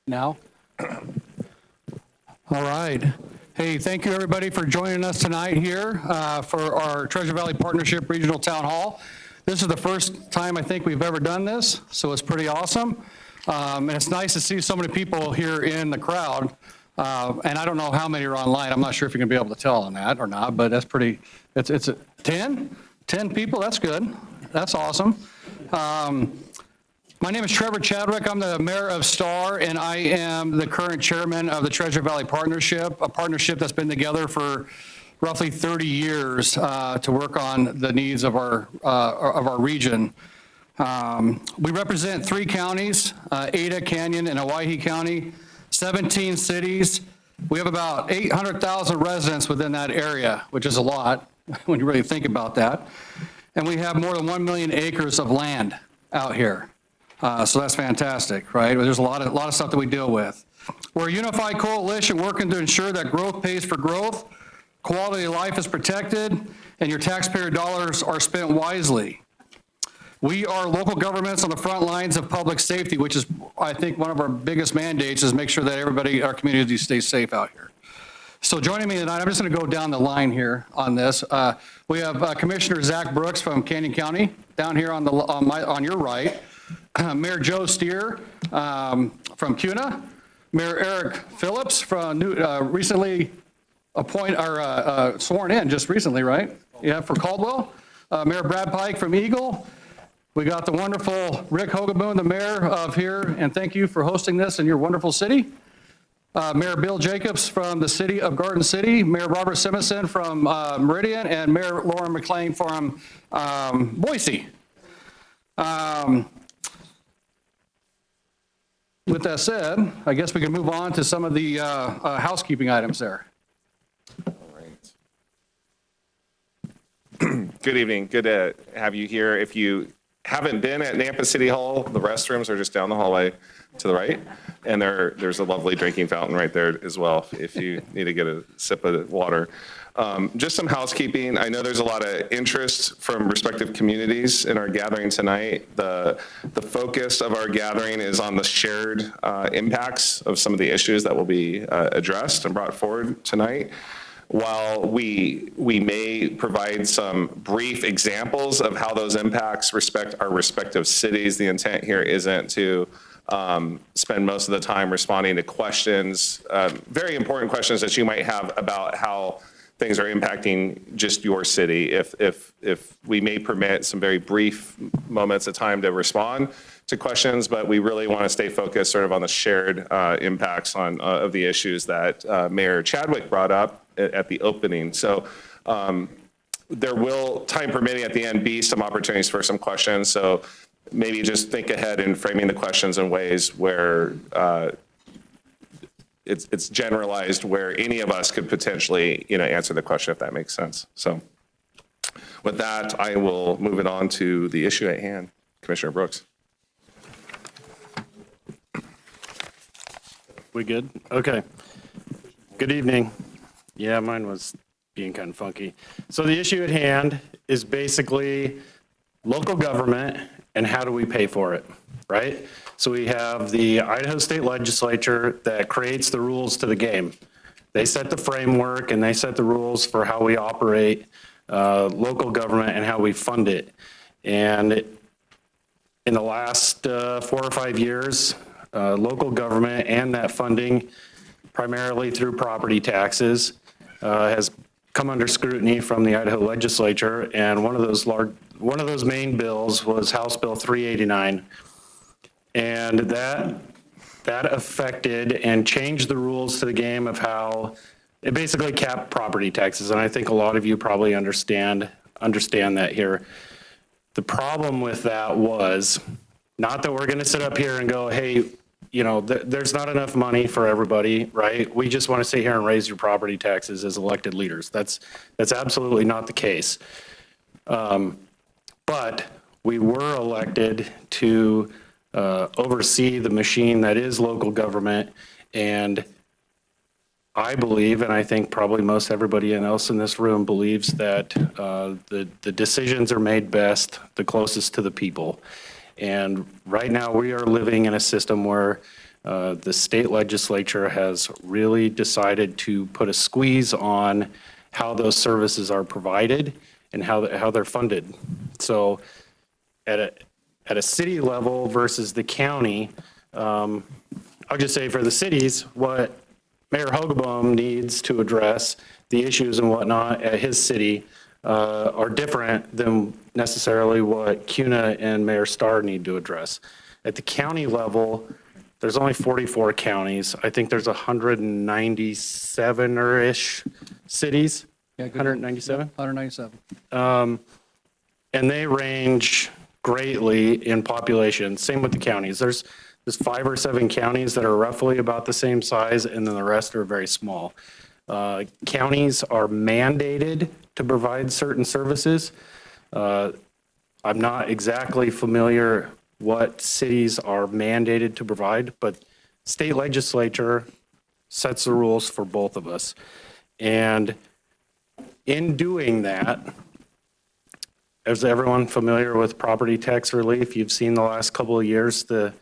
Now? All right. Hey, thank you everybody for joining us tonight here for our Treasure Valley Partnership Regional Town Hall. This is the first time I think we've ever done this, so it's pretty awesome. And it's nice to see so many people here in the crowd. And I don't know how many are online. I'm not sure if you're gonna be able to tell on that or not, but that's pretty, it's 10? 10 people, that's good. That's awesome. My name is Trevor Chadwick. I'm the mayor of Star, and I am the current chairman of the Treasure Valley Partnership, a partnership that's been together for roughly 30 years to work on the needs of our region. We represent 3 counties, Ada, Canyon, and Owyhee County, 17 cities. We have about 800,000 residents within that area, which is a lot when you really think about that. And we have more than 1 million acres of land out here. So that's fantastic, right? There's a lot of stuff that we deal with. We're a unified coalition working to ensure that growth pays for growth, quality of life is protected, and your taxpayer dollars are spent wisely. We are local governments on the front lines of public safety, which is, I think, one of our biggest mandates is make sure that everybody, our community stays safe out here. So joining me tonight, I'm just going to go down the line here on this. We have Commissioner Zach Brooks from Canyon County down here on your right. Mayor Joe Steer from CUNA, Mayor Eric Phillips from recently sworn in just recently, right? Yeah, for Caldwell. Mayor Brad Pike from Eagle. We got the wonderful Rick Hogaboon, the mayor of here, and thank you for hosting this in your wonderful city. Mayor Bill Jacobs from the city of Garden City, Mayor Robert Simonson from Meridian, and Mayor Lauren McLean from Boise. With that said, I guess we can move on to some of the housekeeping items there. All right. Good evening. Good to have you here. If you haven't been at Nampa City Hall, the restrooms are just down the hallway to the right. And there's a lovely drinking fountain right there as well if you need to get a sip of water. Just some housekeeping. I know there's a lot of interest from respective communities in our gathering tonight. The focus of our gathering is on the shared impacts of some of the issues that will be addressed and brought forward tonight. While we may provide some brief examples of how those impacts respect our respective cities, the intent here isn't to spend most of the time responding to questions, very important questions that you might have about how things are impacting just your city. If we may permit some very brief moments of time to respond to questions, but we really want to stay focused sort of on the shared impacts of the issues that Mayor Chadwick brought up at the opening. So there will, time permitting at the end, be some opportunities for some questions. So maybe just think ahead in framing the questions in ways where it's generalized, where any of us could potentially, answer the question, if that makes sense. So with that, I will move it on to the issue at hand. Commissioner Brooks. We good? Okay. Good evening. Yeah, mine was being kind of funky. So the issue at hand is basically local government and how do we pay for it, right? So we have the Idaho State Legislature that creates the rules to the game. They set the framework and they set the rules for how we operate local government and how we fund it. And in the last 4 or 5 years, local government and that funding, primarily through property taxes, has come under scrutiny from the Idaho Legislature. And one of those main bills was House Bill 389. And that affected and changed the rules to the game of how it basically capped property taxes. And I think a lot of you probably understand that here. The problem with that was not that we're going to sit up here and go, hey, there's not enough money for everybody, right? We just want to sit here and raise your property taxes as elected leaders. That's absolutely not the case. But we were elected to oversee the machine that is local government. And I believe, and I think probably most everybody else in this room believes that the decisions are made best, the closest to the people. And right now we are living in a system where the state legislature has really decided to put a squeeze on how those services are provided and how they're funded. So at a city level versus the county, I'll just say for the cities, what Mayor Hogaboam needs to address, the issues and whatnot at his city are different than necessarily what CUNA and Mayor Starr need to address. At the county level, there's only 44 counties. I think there's 197-ish cities. Yeah, good. 197? 197. And they range greatly in population. Same with the counties. There's 5 or 7 counties that are roughly about the same size, and then the rest are very small. Counties are mandated to provide certain services. I'm not exactly familiar what cities are mandated to provide, but state legislature sets the rules for both of us. And in doing that, is everyone familiar with property tax relief? You've seen the last couple of years, the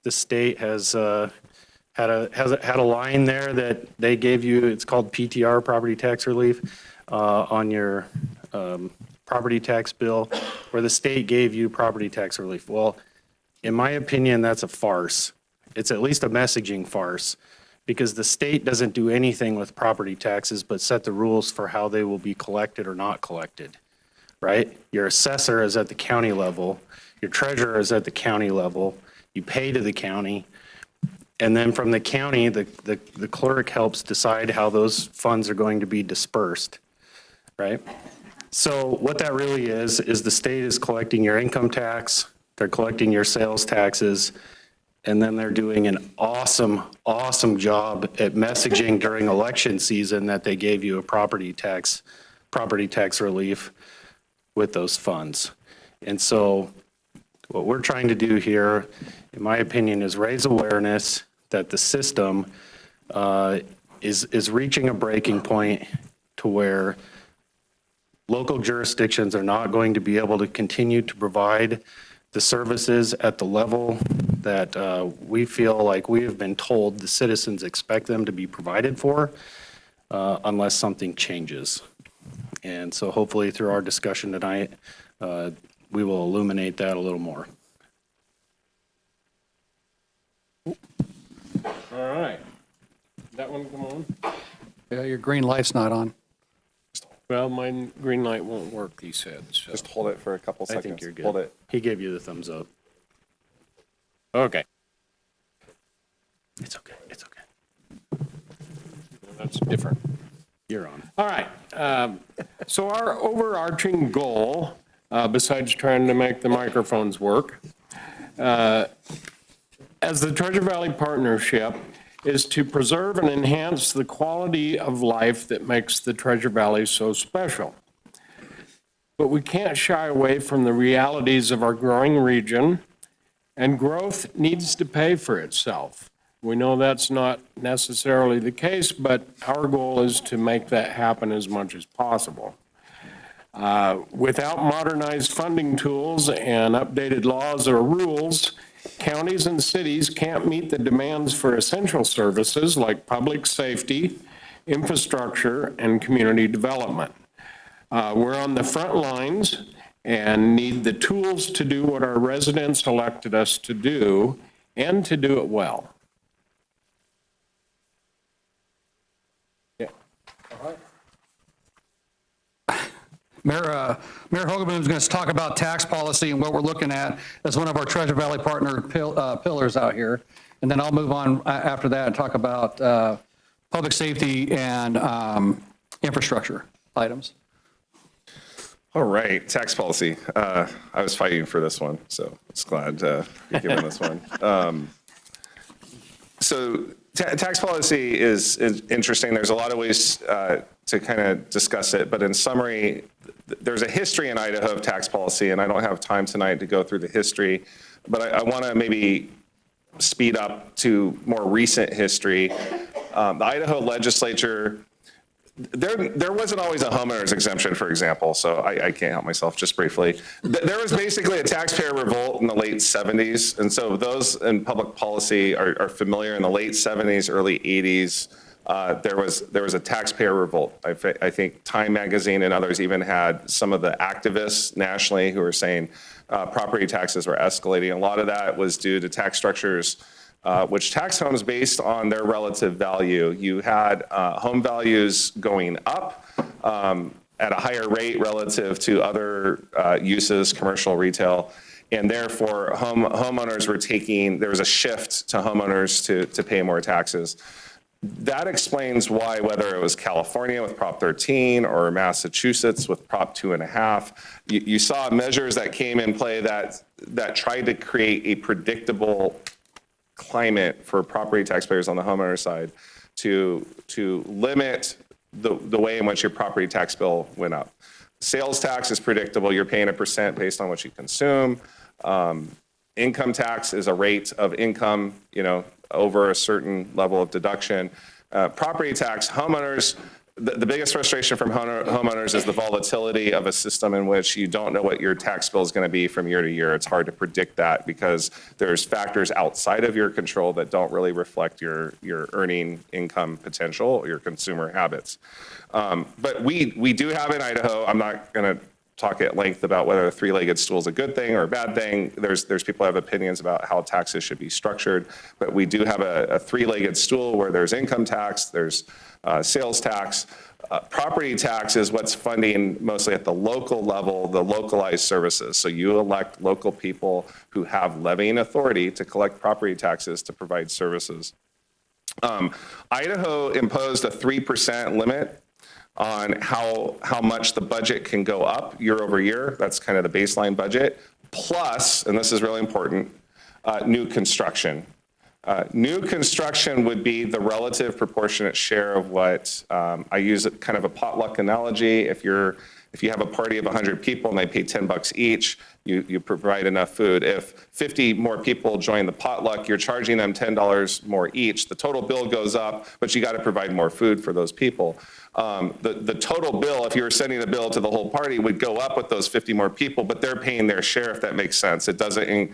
state has had a line there that they gave you, it's called PTR, property tax relief, on your property tax bill, where the state gave you property tax relief. Well, in my opinion, that's a farce. It's at least a messaging farce, because the state doesn't do anything with property taxes but set the rules for how they will be collected or not collected, right? Your assessor is at the county level, your treasurer is at the county level, you pay to the county, and then from the county, the clerk helps decide how those funds are going to be dispersed, right? So what that really is the state is collecting your income tax, they're collecting your sales taxes, and then they're doing an awesome, awesome job at messaging during election season that they gave you a property tax relief with those funds. And so what we're trying to do here, in my opinion, is raise awareness that the system is reaching a breaking point to where local jurisdictions are not going to be able to continue to provide the services at the level that we feel like we have been told the citizens expect them to be provided for, unless something changes. And so hopefully through our discussion tonight, we will illuminate that a little more. All right. That one come on? Yeah, your green light's not on. Well, my green light won't work, he said, so. Just hold it for a couple I seconds. think you're good. Hold it. He gave you the thumbs up. Okay, It's okay, it's okay. that's different. You're on. All right. So our overarching goal, besides trying to make the microphones work, as the Treasure Valley Partnership, is to preserve and enhance the quality of life that makes the Treasure Valley so special. But we can't shy away from the realities of our growing region, and growth needs to pay for itself. We know that's not necessarily the case, but our goal is to make that happen as much as possible. Without modernized funding tools and updated laws or rules, counties and cities can't meet the demands for essential services like public safety, infrastructure, and community development. We're on the front lines and need the tools to do what our residents elected us to do, and to do it well. Mayor Hogaboom is going to talk about tax policy and what we're looking at as one of our Treasure Valley partner pillars out here. And then I'll move on after that and talk about public safety and infrastructure items. All right, tax policy. I was fighting for this one, so it's glad you're giving this one. So tax policy is interesting. There's a lot of ways to kind of discuss it, but in summary, there's a history in Idaho of tax policy, and I don't have time tonight to go through the history, but I want to maybe speed up to more recent history. The Idaho legislature there wasn't always a homeowner's exemption, for example, so I can't help myself, just briefly. There was basically a taxpayer revolt in the late 70s, and so those in public policy are familiar. In the late 70s, early 80s, there was a taxpayer revolt. I think Time Magazine and others even had some of the activists nationally who were saying property taxes were escalating. A lot of that was due to tax structures which tax homes based on their relative value. You had home values going up at a higher rate relative to other uses, commercial, retail, and therefore homeowners were there was a shift to homeowners to pay more taxes. That explains why, whether it was California with Prop 13 or Massachusetts with Prop 2.5, you saw measures that came in play that tried to create a predictable climate for property taxpayers on the homeowner side to limit the way in which your property tax bill went up. Sales tax is predictable. You're paying a percent based on what you consume. Income tax is a rate of income, over a certain level of deduction. Property tax, homeowners, the biggest frustration from homeowners is the volatility of a system in which you don't know what your tax bill is going to be from year to year. It's hard to predict that because there's factors outside of your control that don't really reflect your earning income potential or your consumer habits. But we do have in Idaho, I'm not going to talk at length about whether a three-legged stool is a good thing or a bad thing. There's people who have opinions about how taxes should be structured, but we do have a three-legged stool where there's income tax, there's sales tax. Property tax is what's funding mostly at the local level, the localized services. So you elect local people who have levying authority to collect property taxes to provide services. Idaho imposed a 3% limit on how much the budget can go up year over year. That's kind of the baseline budget. Plus, and this is really important, new construction. New construction would be the relative proportionate share of what I use kind of a potluck analogy. If you have a party of 100 people and they pay $10 each, you provide enough food. If 50 more people join the potluck, you're charging them $10 more each. The total bill goes up, but you got to provide more food for those people. The total bill, if you were sending a bill to the whole party, would go up with those 50 more people, but they're paying their share, if that makes sense. It doesn't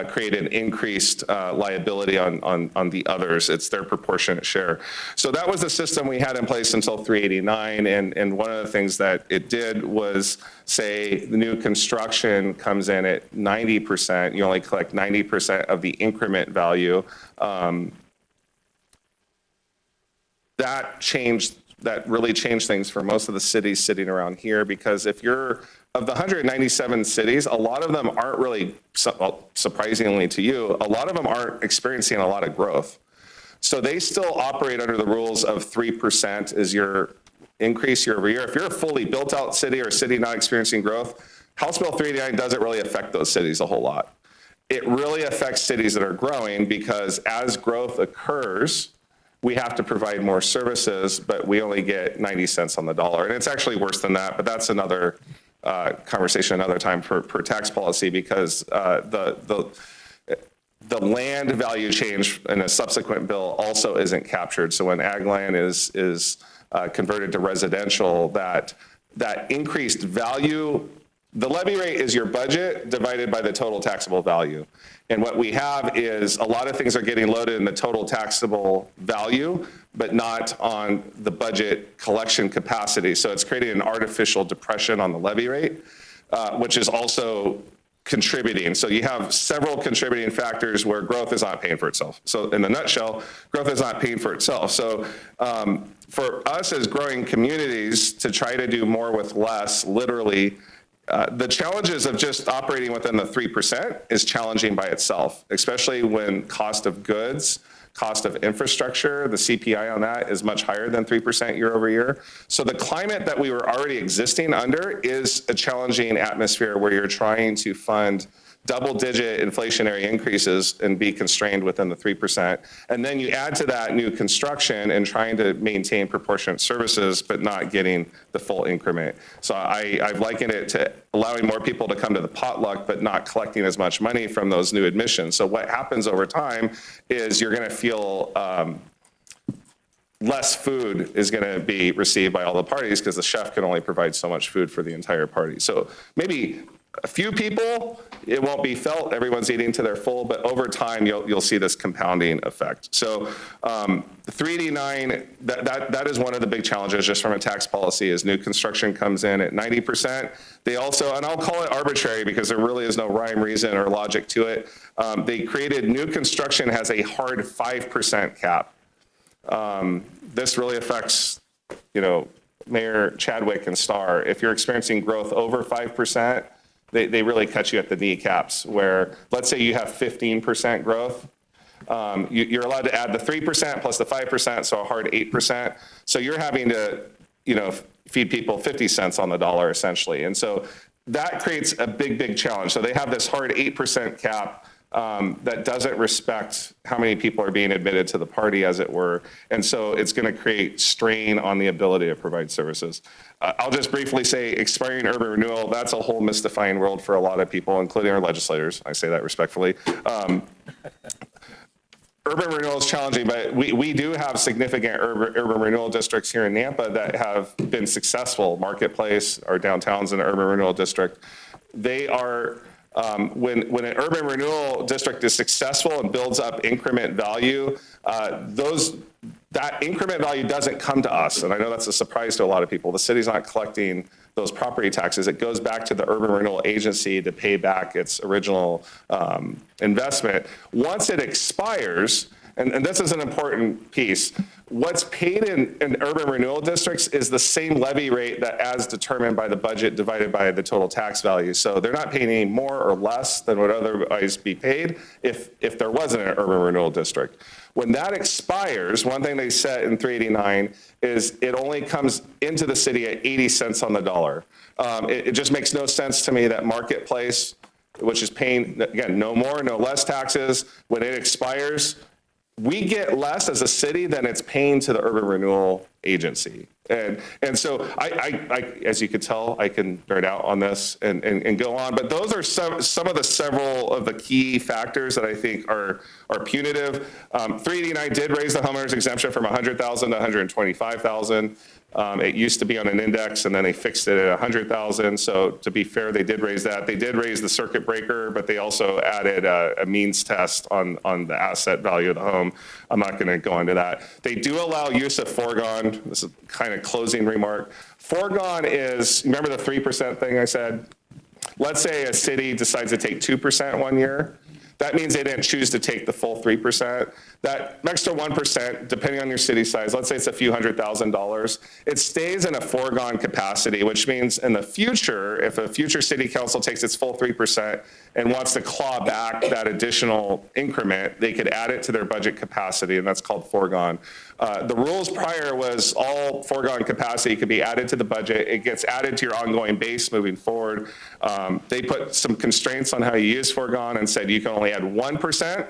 create an increased liability on the others. It's their proportionate share. So that was the system we had in place until 389, and one of the things that it did was say the new construction comes in at 90%. You only collect 90% of the increment value. That really changed things for most of the cities sitting around here, because if you're, of the 197 cities, a lot of them aren't really, surprisingly to you, a lot of them aren't experiencing a lot of growth. So they still operate under the rules of 3% is your increase year over year. If you're a fully built out city or a city not experiencing growth, House Bill 389 doesn't really affect those cities a whole lot. It really affects cities that are growing, because as growth occurs, we have to provide more services, but we only get 90 cents on the dollar. And it's actually worse than that, but that's another conversation another time for tax policy, because the land value change in a subsequent bill also isn't captured. So when ag land is converted to residential, that increased value, the levy rate is your budget divided by the total taxable value. And what we have is a lot of things are getting loaded in the total taxable value, but not on the budget collection capacity. So it's creating an artificial depression on the levy rate, which is also contributing. So you have several contributing factors where growth is not paying for itself. So in a nutshell, growth is not paying for itself. So for us as growing communities to try to do more with less, literally, the challenges of just operating within the 3% is challenging by itself, especially when cost of goods, cost of infrastructure, the CPI on that is much higher than 3% year over year. So the climate that we were already existing under is a challenging atmosphere where you're trying to fund double-digit inflationary increases and be constrained within the 3%. And then you add to that new construction and trying to maintain proportionate services, but not getting the full increment. So I've likened it to allowing more people to come to the potluck, but not collecting as much money from those new admissions. So what happens over time is you're going to feel less food is going to be received by all the parties because the chef can only provide so much food for the entire party. So maybe a few people, it won't be felt, everyone's eating to their full, but over time, you'll see this compounding effect. So 389, that is one of the big challenges just from a tax policy is new construction comes in at 90%. They also, and I'll call it arbitrary because there really is no rhyme, reason, or logic to it. They created new construction has a hard 5% cap. This really affects, Mayor Chadwick and Starr. If you're experiencing growth over 5%, they really cut you at the kneecaps, where let's say you have 15% growth, you're allowed to add the 3% plus the 5%, so a hard 8%. So you're having to, feed people 50 cents on the dollar essentially. And so that creates a big, big challenge. So they have this hard 8% cap that doesn't respect how many people are being admitted to the party, as it were. And so it's going to create strain on the ability to provide services. I'll just briefly say expiring urban renewal, that's a whole mystifying world for a lot of people, including our legislators. I say that respectfully. Urban renewal is challenging, but we do have significant urban renewal districts here in Nampa that have been successful. Marketplace, our downtown's an urban renewal district. They are, when an urban renewal district is successful and builds up increment value, that increment value doesn't come to us. And I know that's a surprise to a lot of people. The city's not collecting those property taxes. It goes back to the urban renewal agency to pay back its original investment. Once it expires, and this is an important piece, what's paid in urban renewal districts is the same levy rate that as determined by the budget divided by the total tax value. So they're not paying any more or less than would otherwise be paid if there wasn't an urban renewal district. When that expires, one thing they said in 389 is it only comes into the city at 80 cents on the dollar. It just makes no sense to me that Marketplace, which is paying, again, no more, no less taxes, when it expires, we get less as a city than it's paying to the urban renewal agency. And so I, as you could tell, I can nerd out on this and go on, but those are some of the several of the key factors that I think are punitive. 389 did raise the homeowners exemption from 100,000 to 125,000. It used to be on an index and then they fixed it at 100,000. So to be fair, they did raise that. They did raise the circuit breaker, but they also added a means test on the asset value of the home. I'm not going to go into that. They do allow use of foregone. This is kind of closing remark. Foregone is, remember the 3% thing I said? Let's say a city decides to take 2% one year. That means they didn't choose to take the full 3%. That extra 1%, depending on your city size, let's say it's a few $100,000, it stays in a foregone capacity, which means in the future, if a future city council takes its full 3% and wants to claw back that additional increment, they could add it to their budget capacity, and that's called foregone. The rules prior was all foregone capacity could be added to the budget. It gets added to your ongoing base moving forward. They put some constraints on how you use foregone and said you can only add 1%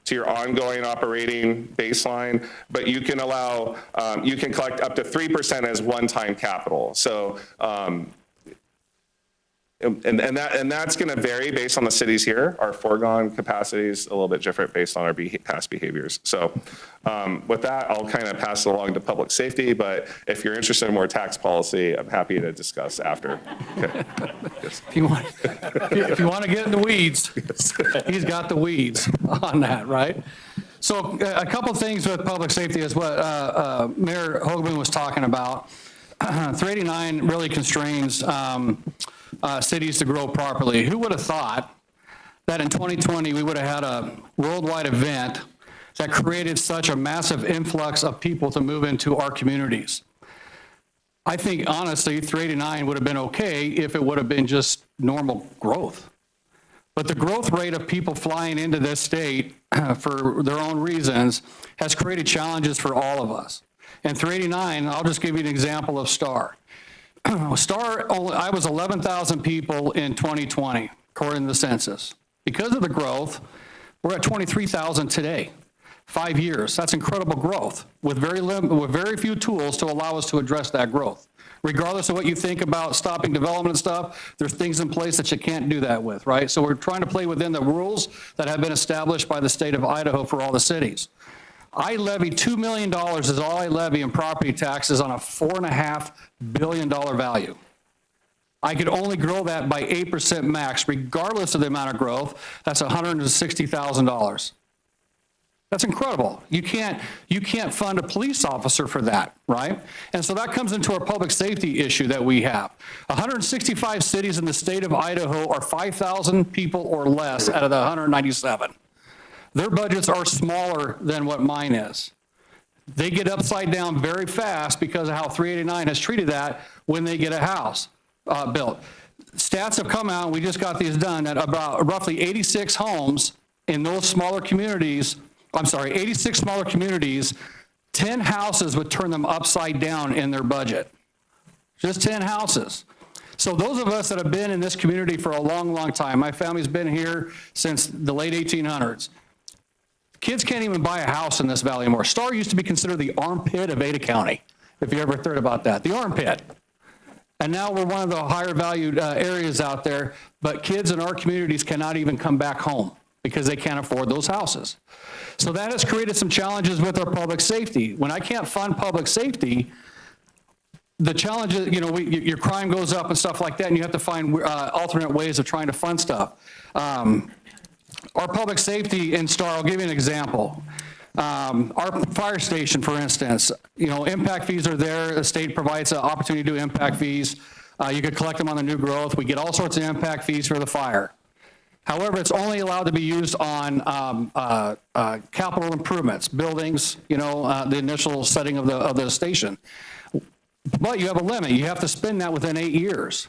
to your ongoing operating baseline, but you can allow, you can collect up to 3% as one-time capital. So, and that's going to vary based on the cities here. Our foregone capacity is a little bit different based on our past behaviors. So with that, I'll kind of pass it along to public safety, but if you're interested in more tax policy, I'm happy to discuss after. Okay. Yes. If you want to get in the weeds, he's got the weeds on that, right? So a couple things with public safety is what Mayor Hoagland was talking about. 389 really constrains cities to grow properly. Who would have thought that in 2020 we would have had a worldwide event that created such a massive influx of people to move into our communities? I think honestly 389 would have been okay if it would have been just normal growth. But the growth rate of people flying into this state for their own reasons has created challenges for all of us. And 389, I'll just give you an example of Star. Star, I was 11,000 people in 2020, according to the census. Because of the growth, we're at 23,000 today. 5 years, that's incredible growth with very few tools to allow us to address that growth. Regardless of what you think about stopping development and stuff, there's things in place that you can't do that with, right? So we're trying to play within the rules that have been established by the state of Idaho for all the cities. I levy $2 million is all I levy in property taxes on a $4.5 billion value. I could only grow that by 8% max, regardless of the amount of growth. That's $160,000. That's incredible. You can't fund a police officer for that, right? And so that comes into our public safety issue that we have. 165 cities in the state of Idaho are 5,000 people or less out of the 197. Their budgets are smaller than what mine is. They get upside down very fast because of how 389 has treated that when they get a house built. Stats have come out, we just got these done, that about roughly 86 homes in those smaller communities, 86 smaller communities, 10 houses would turn them upside down in their budget. Just 10 houses. So those of us that have been in this community for a long, long time, my family's been here since the late 1800s. Kids can't even buy a house in this valley anymore. Star used to be considered the armpit of Ada County, if you ever heard about that, the armpit. And now we're one of the higher valued areas out there, but kids in our communities cannot even come back home because they can't afford those houses. So that has created some challenges with our public safety. When I can't fund public safety, the challenge is, your crime goes up and stuff like that, and you have to find alternate ways of trying to fund stuff. Our public safety in Star, I'll give you an example. Our fire station, for instance, impact fees are there. The state provides an opportunity to do impact fees. You could collect them on the new growth. We get all sorts of impact fees for the fire. However, it's only allowed to be used on capital improvements, buildings, the initial setting of the station. But you have a limit. You have to spend that within 8 years,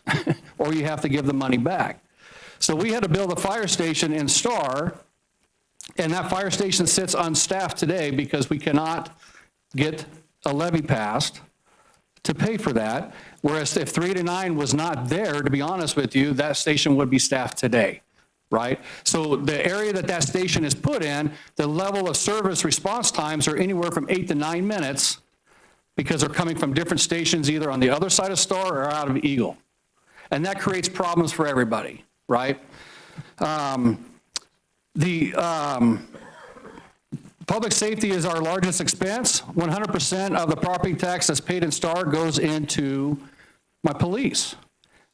or you have to give the money back. So we had to build a fire station in Star, and that fire station sits unstaffed today because we cannot get a levy passed to pay for that. Whereas if 389 was not there, to be honest with you, that station would be staffed today, right? So the area that station is put in, the level of service response times are anywhere from 8 to 9 minutes because they're coming from different stations either on the other side of Star or out of Eagle. And that creates problems for everybody, right? Public safety is our largest expense. 100% of the property tax that's paid in Star goes into my police.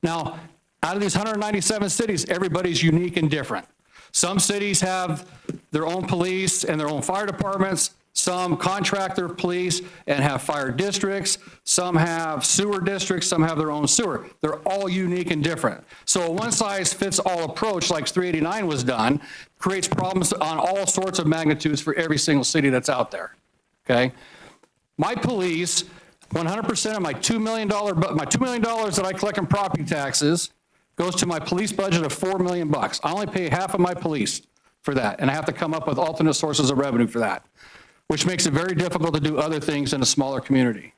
Now, out of these 197 cities, everybody's unique and different. Some cities have their own police and their own fire departments. Some contract their police and have fire districts. Some have sewer districts. Some have their own sewer. They're all unique and different. So a one-size-fits-all approach, like 389 was done, creates problems on all sorts of magnitudes for every single city that's out there, okay? My police, 100% of my $2 million that I collect in property taxes goes to my police budget of $4 million. I only pay half of my police for that, and I have to come up with alternate sources of revenue for that, which makes it very difficult to do other things in a smaller community.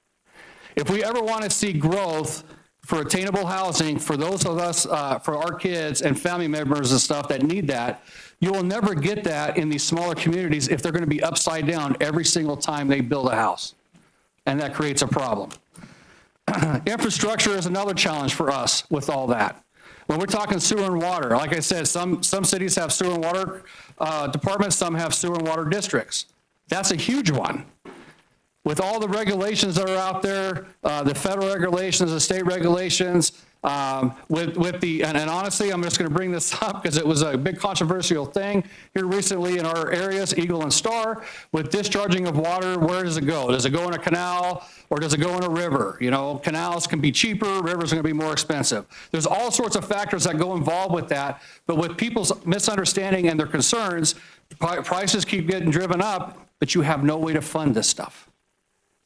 If we ever want to see growth for attainable housing for those of us, for our kids and family members and stuff that need that, you will never get that in these smaller communities if they're going to be upside down every single time they build a house. And that creates a problem. Infrastructure is another challenge for us with all that. When we're talking sewer and water, like I said, some cities have sewer and water departments, some have sewer and water districts. That's a huge one. With all the regulations that are out there, the federal regulations, the state regulations, and honestly, I'm just going to bring this up because it was a big controversial thing here recently in our areas, Eagle and Star, with discharging of water. Where does it go? Does it go in a canal or does it go in a river? Canals can be cheaper, rivers are going to be more expensive. There's all sorts of factors that go involved with that, but with people's misunderstanding and their concerns, prices keep getting driven up, but you have no way to fund this stuff.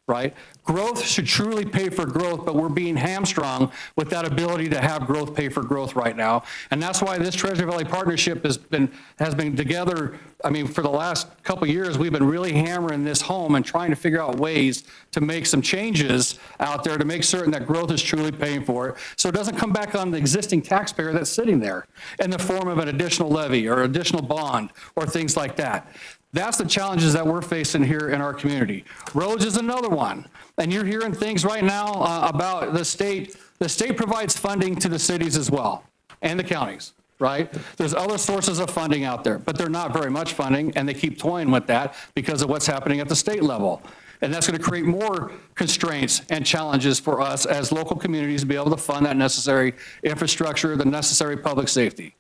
Right? Growth should truly pay for growth, but we're being hamstrung with that ability to have growth pay for growth right now. And that's why this Treasure Valley Partnership has been together. I mean, for the last couple of years, we've been really hammering this home and trying to figure out ways to make some changes out there to make certain that growth is truly paying for it. So it doesn't come back on the existing taxpayer that's sitting there in the form of an additional levy or additional bond or things like that. That's the challenges that we're facing here in our community. Roads is another one. And you're hearing things right now about the state. The state provides funding to the cities as well and the counties, right? There's other sources of funding out there, but they're not very much funding, and they keep toying with that because of what's happening at the state level. And that's going to create more constraints and challenges for us as local communities to be able to fund that necessary infrastructure, the necessary public safety.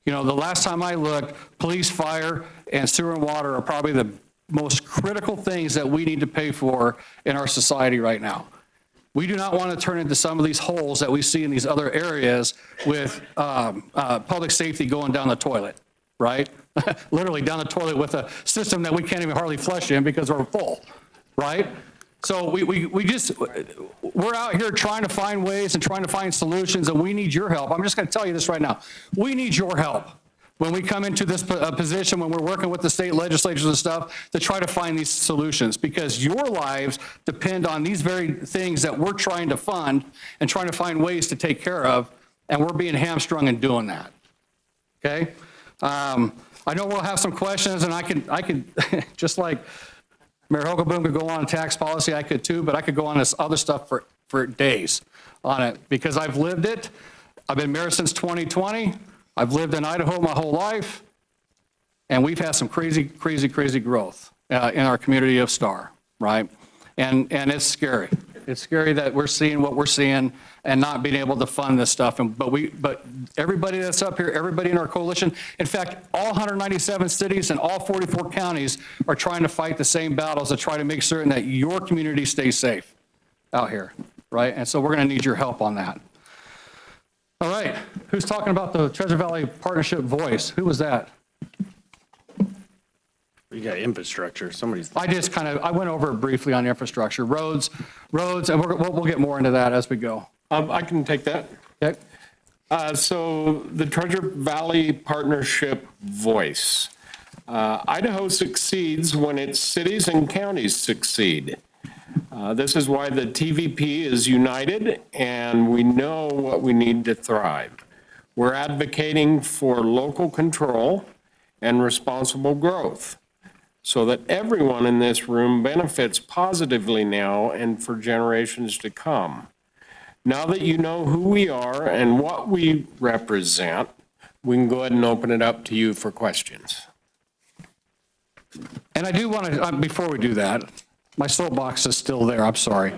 You know, the last time I looked, police, fire, and sewer and water are probably the most critical things that we need to pay for in our society right now. We do not want to turn into some of these holes that we see in these other areas with public safety going down the toilet, right? Literally down the toilet with a system that we can't even hardly flush in because we're full, right? So we're out here trying to find ways and trying to find solutions, and we need your help. I'm just going to tell you this right now. We need your help when we come into this position, when we're working with the state legislatures and stuff, to try to find these solutions, because your lives depend on these very things that we're trying to fund and trying to find ways to take care of, and we're being hamstrung in doing that. Okay? I know we'll have some questions, and I can just like Mayor Hogaboom could go on tax policy, I could too, but I could go on this other stuff for days on it, because I've lived it. I've been mayor since 2020. I've lived in Idaho my whole life, and we've had some crazy growth in our community of Star, right? And it's scary. It's scary that we're seeing what we're seeing and not being able to fund this stuff. But everybody that's up here, everybody in our coalition, in fact, all 197 cities and all 44 counties are trying to fight the same battles to try to make certain that your community stays safe out here, right? And so we're going to need your help on that. All right, who's talking about the Treasure Valley Partnership voice? Who was that? You got infrastructure, somebody's. I went over it briefly on infrastructure, roads, and we'll get more into that as we go. I can take that. Okay? So the Treasure Valley Partnership voice. Idaho succeeds when its cities and counties succeed. This is why the TVP is united, and we know what we need to thrive. We're advocating for local control and responsible growth so that everyone in this room benefits positively now and for generations to come. Now that you know who we are and what we represent, we can go ahead and open it up to you for questions. And I do want to, before we do that, my soapbox is still there, I'm sorry.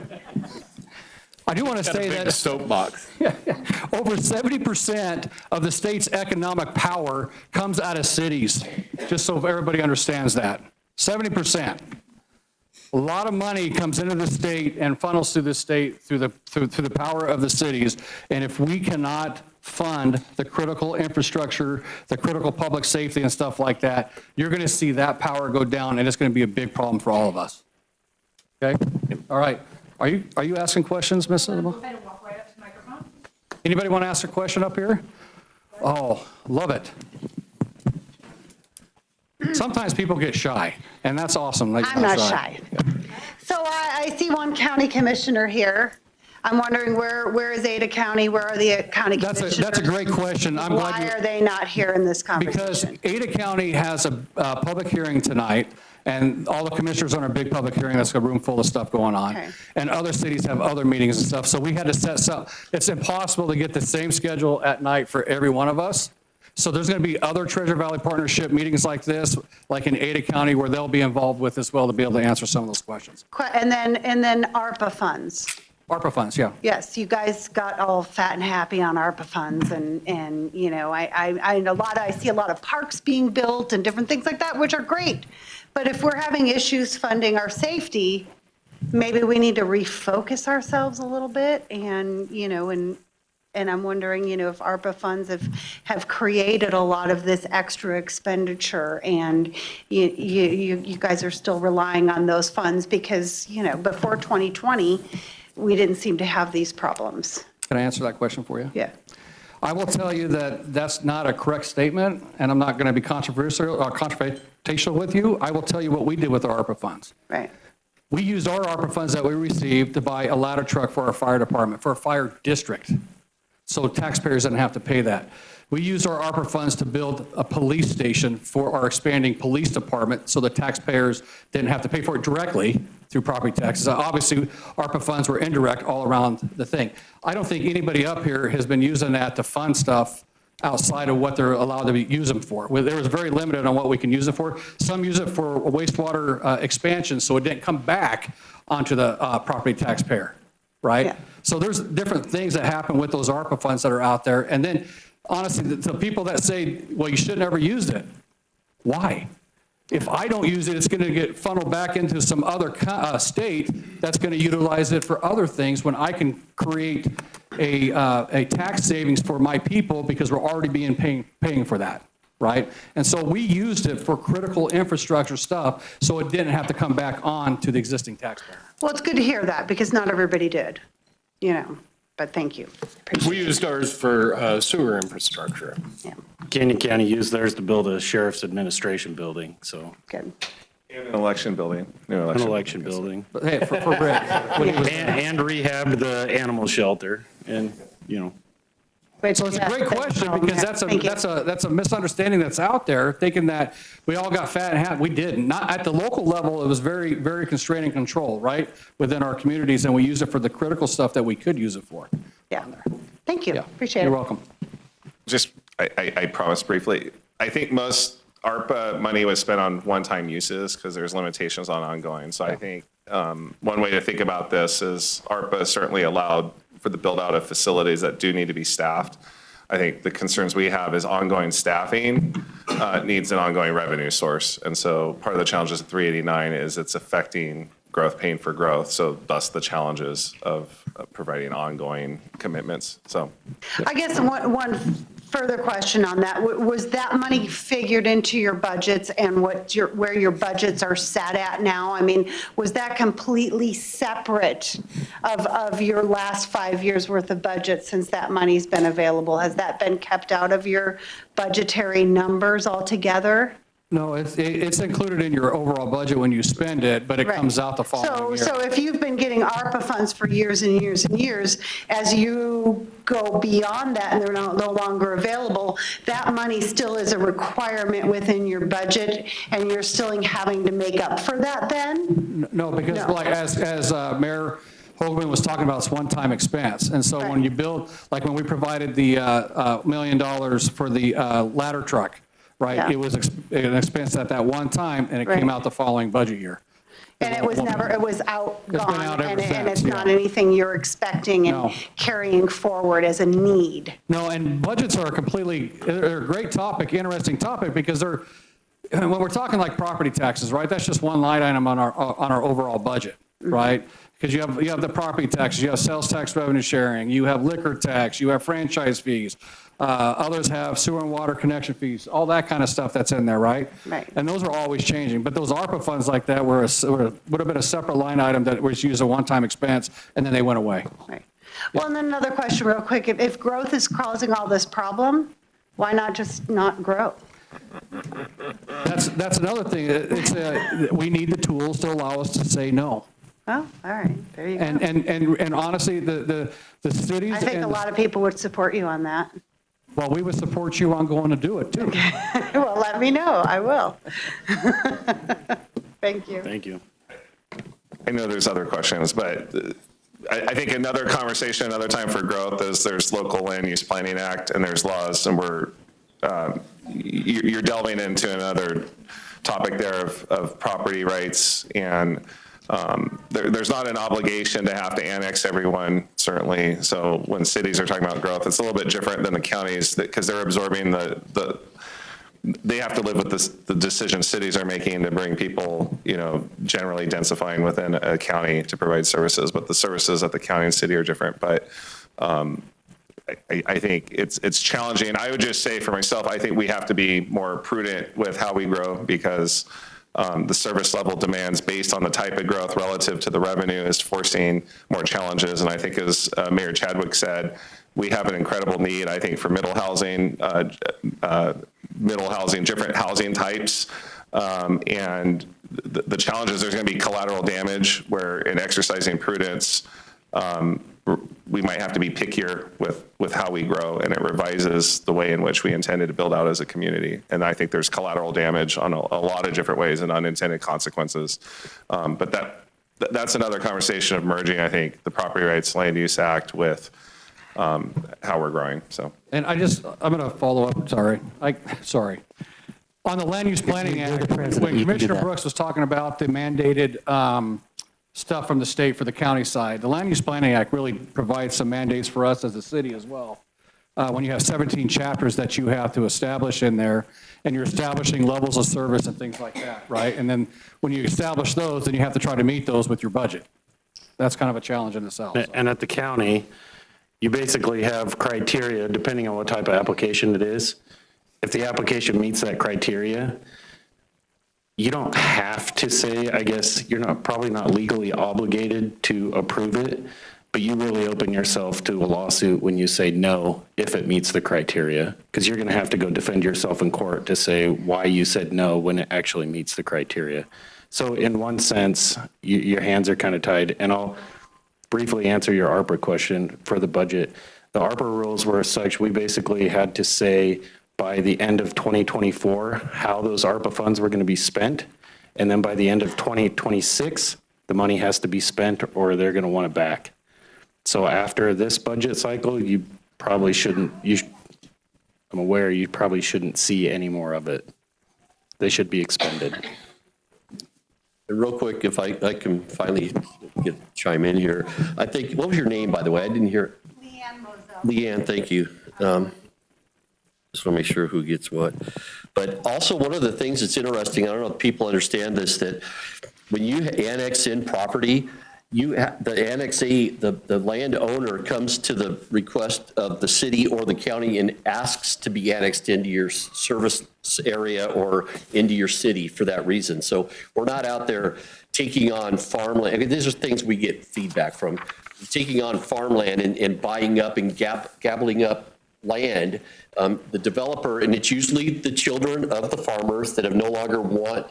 I do want to say that Soapbox. over 70% of the state's economic power comes out of cities, just so everybody understands that. 70%. A lot of money comes into the state and funnels through the state through the power of the cities. And if we cannot fund the critical infrastructure, the critical public safety and stuff like that, you're going to see that power go down, and it's going to be a big problem for all of us. Okay? All right. Are you asking questions, Ms. Isabel? Go ahead and walk right up to the microphone. Anybody want to ask a question up here? Oh, love it. Sometimes people get shy, and that's awesome. that you're I'm not shy. So I see one county commissioner here. I'm wondering where is Ada County? Where are the county commissioners? That's a great question. I'm glad Why are they not here in this because conversation? Ada County has a public hearing tonight, and all the commissioners are on a big public hearing. That's a room full of stuff going on. Okay. And other cities have other meetings and stuff. So we had to set some, it's impossible to get the same schedule at night for every one of us. So there's going to be other Treasure Valley Partnership meetings like this, like in Ada County, where they'll be involved with as well to be able to answer some of those questions. And then ARPA funds. ARPA funds, yeah. Yes, you guys got all fat and happy on ARPA funds, and you know, I see a lot of parks being built and different things like that, which are great. But if we're having issues funding our safety, maybe we need to refocus ourselves a little bit, and you know, and I'm wondering, you know, if ARPA funds have created a lot of this extra expenditure, and you guys are still relying on those funds because, you know, before 2020, we didn't seem to have these problems. Can I answer that question for you? Yeah. I will tell you that that's not a correct statement, and I'm not going to be controversial or confrontational with you. I will tell you what we did with our ARPA funds. Right. We used our ARPA funds that we received to buy a ladder truck for our fire department, for a fire district, so taxpayers didn't have to pay that. We used our ARPA funds to build a police station for our expanding police department, so the taxpayers didn't have to pay for it directly through property taxes. Obviously, ARPA funds were indirect all around the thing. I don't think anybody up here has been using that to fund stuff outside of what they're allowed to use them for. There was very limited on what we can use it for. Some use it for wastewater expansion, so it didn't come back onto the property taxpayer, right? Yeah. So there's different things that happen with those ARPA funds that are out there. And then, honestly, the people that say, well, you should never use it, why? If I don't use it, it's going to get funneled back into some other state that's going to utilize it for other things when I can create a tax savings for my people because we're already paying for that, right? And so we used it for critical infrastructure stuff, so it didn't have to come back on to the existing taxpayer. Well, it's good to hear that because not everybody did, but thank you. Appreciate We used ours for sewer infrastructure. it. Yeah, Canyon County used theirs to build a sheriff's administration building, so, good. And an election building, new an election. election building. But hey, for Rick, when he was And rehabbed the animal shelter and, So it's a great question because that's a misunderstanding that's out there, thinking that we all got fat and happy. We didn't. Not at the local level. It was very, very constraining control, right, within our communities, and we used it for the critical stuff that we could use it for. Yeah, thank you. Yeah, Appreciate it. You're welcome. Just, I promise briefly, I think most ARPA money was spent on one-time uses because there's limitations on ongoing. So I think one way to think about this is ARPA certainly allowed for the build out of facilities that do need to be staffed. I think the concerns we have is ongoing staffing needs an ongoing revenue source. And so part of the challenges of 389 is it's affecting growth, paying for growth. So thus the challenges of providing ongoing commitments. So I guess one further question on that, was that money figured into your budgets and where your budgets are sat at now? I mean, was that completely separate of your last 5 years worth of budget since that money's been available? Has that been kept out of your budgetary numbers altogether? No, it's included in your overall budget when you spend it, but it Right. comes out the following year. So if you've been getting ARPA funds for years and years and years, as you go beyond that and they're no longer available, that money still is a requirement within your budget and you're still having to make up for that then? No, because No. like as Mayor Hoagland was talking about, it's one-time expense. And so when Right. you build, like when we provided the $1 million for the ladder truck, right? Yeah. It was an expense at that one time, and it came Right. out the following budget year. And it was out, It's been gone, out ever and it's since, not yeah. anything you're expecting and No. carrying forward as a need. No, and budgets are they're a great topic, interesting topic, because when we're talking like property taxes, right? That's just one line item on our overall budget, right? Because you have the property taxes, you have sales tax revenue sharing, you have liquor tax, you have franchise fees. Others have sewer and water connection fees, all that kind of stuff that's in there, right? Right. And those are always changing. But those ARPA funds like that would have been a separate line item that was used as a one-time expense, and then they went away. Right. Well, and then another question real quick. If growth is causing all this problem, why not just not grow? That's another thing. We need the tools to allow us to say no. Oh, all right, there you go. And honestly, the cities. I think a lot of people would support you on that. Well, we would support you on going to do it too. Well, let me know, I will. Thank you. thank you. I know there's other questions, but I think another conversation, another time for growth is there's local land use planning act and there's laws, and you're delving into another topic there of property rights, and there's not an obligation to have to annex everyone, certainly. So when cities are talking about growth, it's a little bit different than the counties because they're absorbing they have to live with the decisions cities are making to bring people, generally densifying within a county to provide services, but the services at the county and city are different. But I think it's challenging. I would just say for myself, I think we have to be more prudent with how we grow because the service level demands based on the type of growth relative to the revenue is forcing more challenges. And I think as Mayor Chadwick said, we have an incredible need, I think, for middle housing, different housing types. And the challenge is there's going to be collateral damage where in exercising prudence, we might have to be pickier with how we grow, and it revises the way in which we intended to build out as a community. And I think there's collateral damage on a lot of different ways and unintended consequences. But that's another conversation of merging, I think, the Property Rights Land Use Act with how we're growing, so. And I'm going to follow up, sorry. On the Land Use Planning You're the Act, president, when you can do Commissioner that. Brooks was talking about the mandated stuff from the state for the county side, the Land Use Planning Act really provides some mandates for us as a city as well. When you have 17 chapters that you have to establish in there, and you're establishing levels of service and things like that, right? And then when you establish those, then you have to try to meet those with your budget. That's kind of a challenge in itself. So. And at the county, you basically have criteria depending on what type of application it is. If the application meets that criteria, you don't have to say, I guess, you're probably not legally obligated to approve it, but you really open yourself to a lawsuit when you say no if it meets the criteria, because you're going to have to go defend yourself in court to say why you said no when it actually meets the criteria. So in one sense, your hands are kind of tied. And I'll briefly answer your ARPA question for the budget. The ARPA rules were such, we basically had to say by the end of 2024 how those ARPA funds were going to be spent. And then by the end of 2026, the money has to be spent or they're going to want it back. So after this budget cycle, you probably shouldn't, I'm aware you probably shouldn't see any more of it. They should be expended. Real quick, if I can finally chime in here. I think, what was your name, by the way? I didn't hear. Leanne Moselle. Leanne, thank you. Just want to make sure who gets what. But also, one of the things that's interesting, I don't know if people understand this, that when you annex in property, the annexee, the landowner comes to the request of the city or the county and asks to be annexed into your service area or into your city for that reason. So we're not out there taking on farmland. I mean, these are things we get feedback from. Taking on farmland and buying up and gabbling up land. The developer, and it's usually the children of the farmers that have no longer want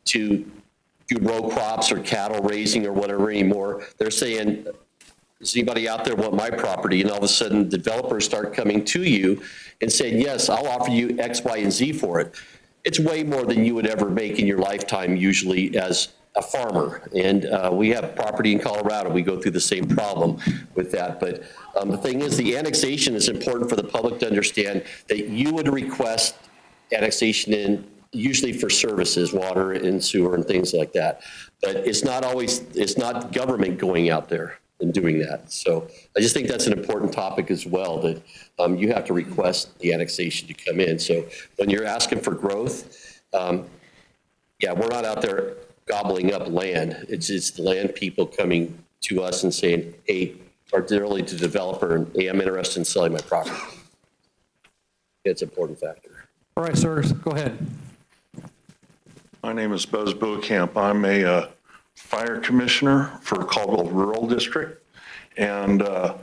to do row crops or cattle raising or whatever anymore. They're saying, does anybody out there want my property? And all of a sudden, developers start coming to you and saying, yes, I'll offer you X, Y, and Z for it. It's way more than you would ever make in your lifetime, usually as a farmer. And we have property in Colorado. We go through the same problem with that. But the thing is, the annexation is important for the public to understand that you would request annexation in usually for services, water and sewer and things like that. But it's not government going out there and doing that. So I just think that's an important topic as well, that you have to request the annexation to come in. So when you're asking for growth, yeah, we're not out there gobbling up land. It's the land people coming to us and saying, hey, particularly to the developer, and hey, I'm interested in selling my property. It's an important factor. All right, sir, go ahead. My name is Buzz Bokamp. I'm a fire commissioner for Caldwell Rural District. And to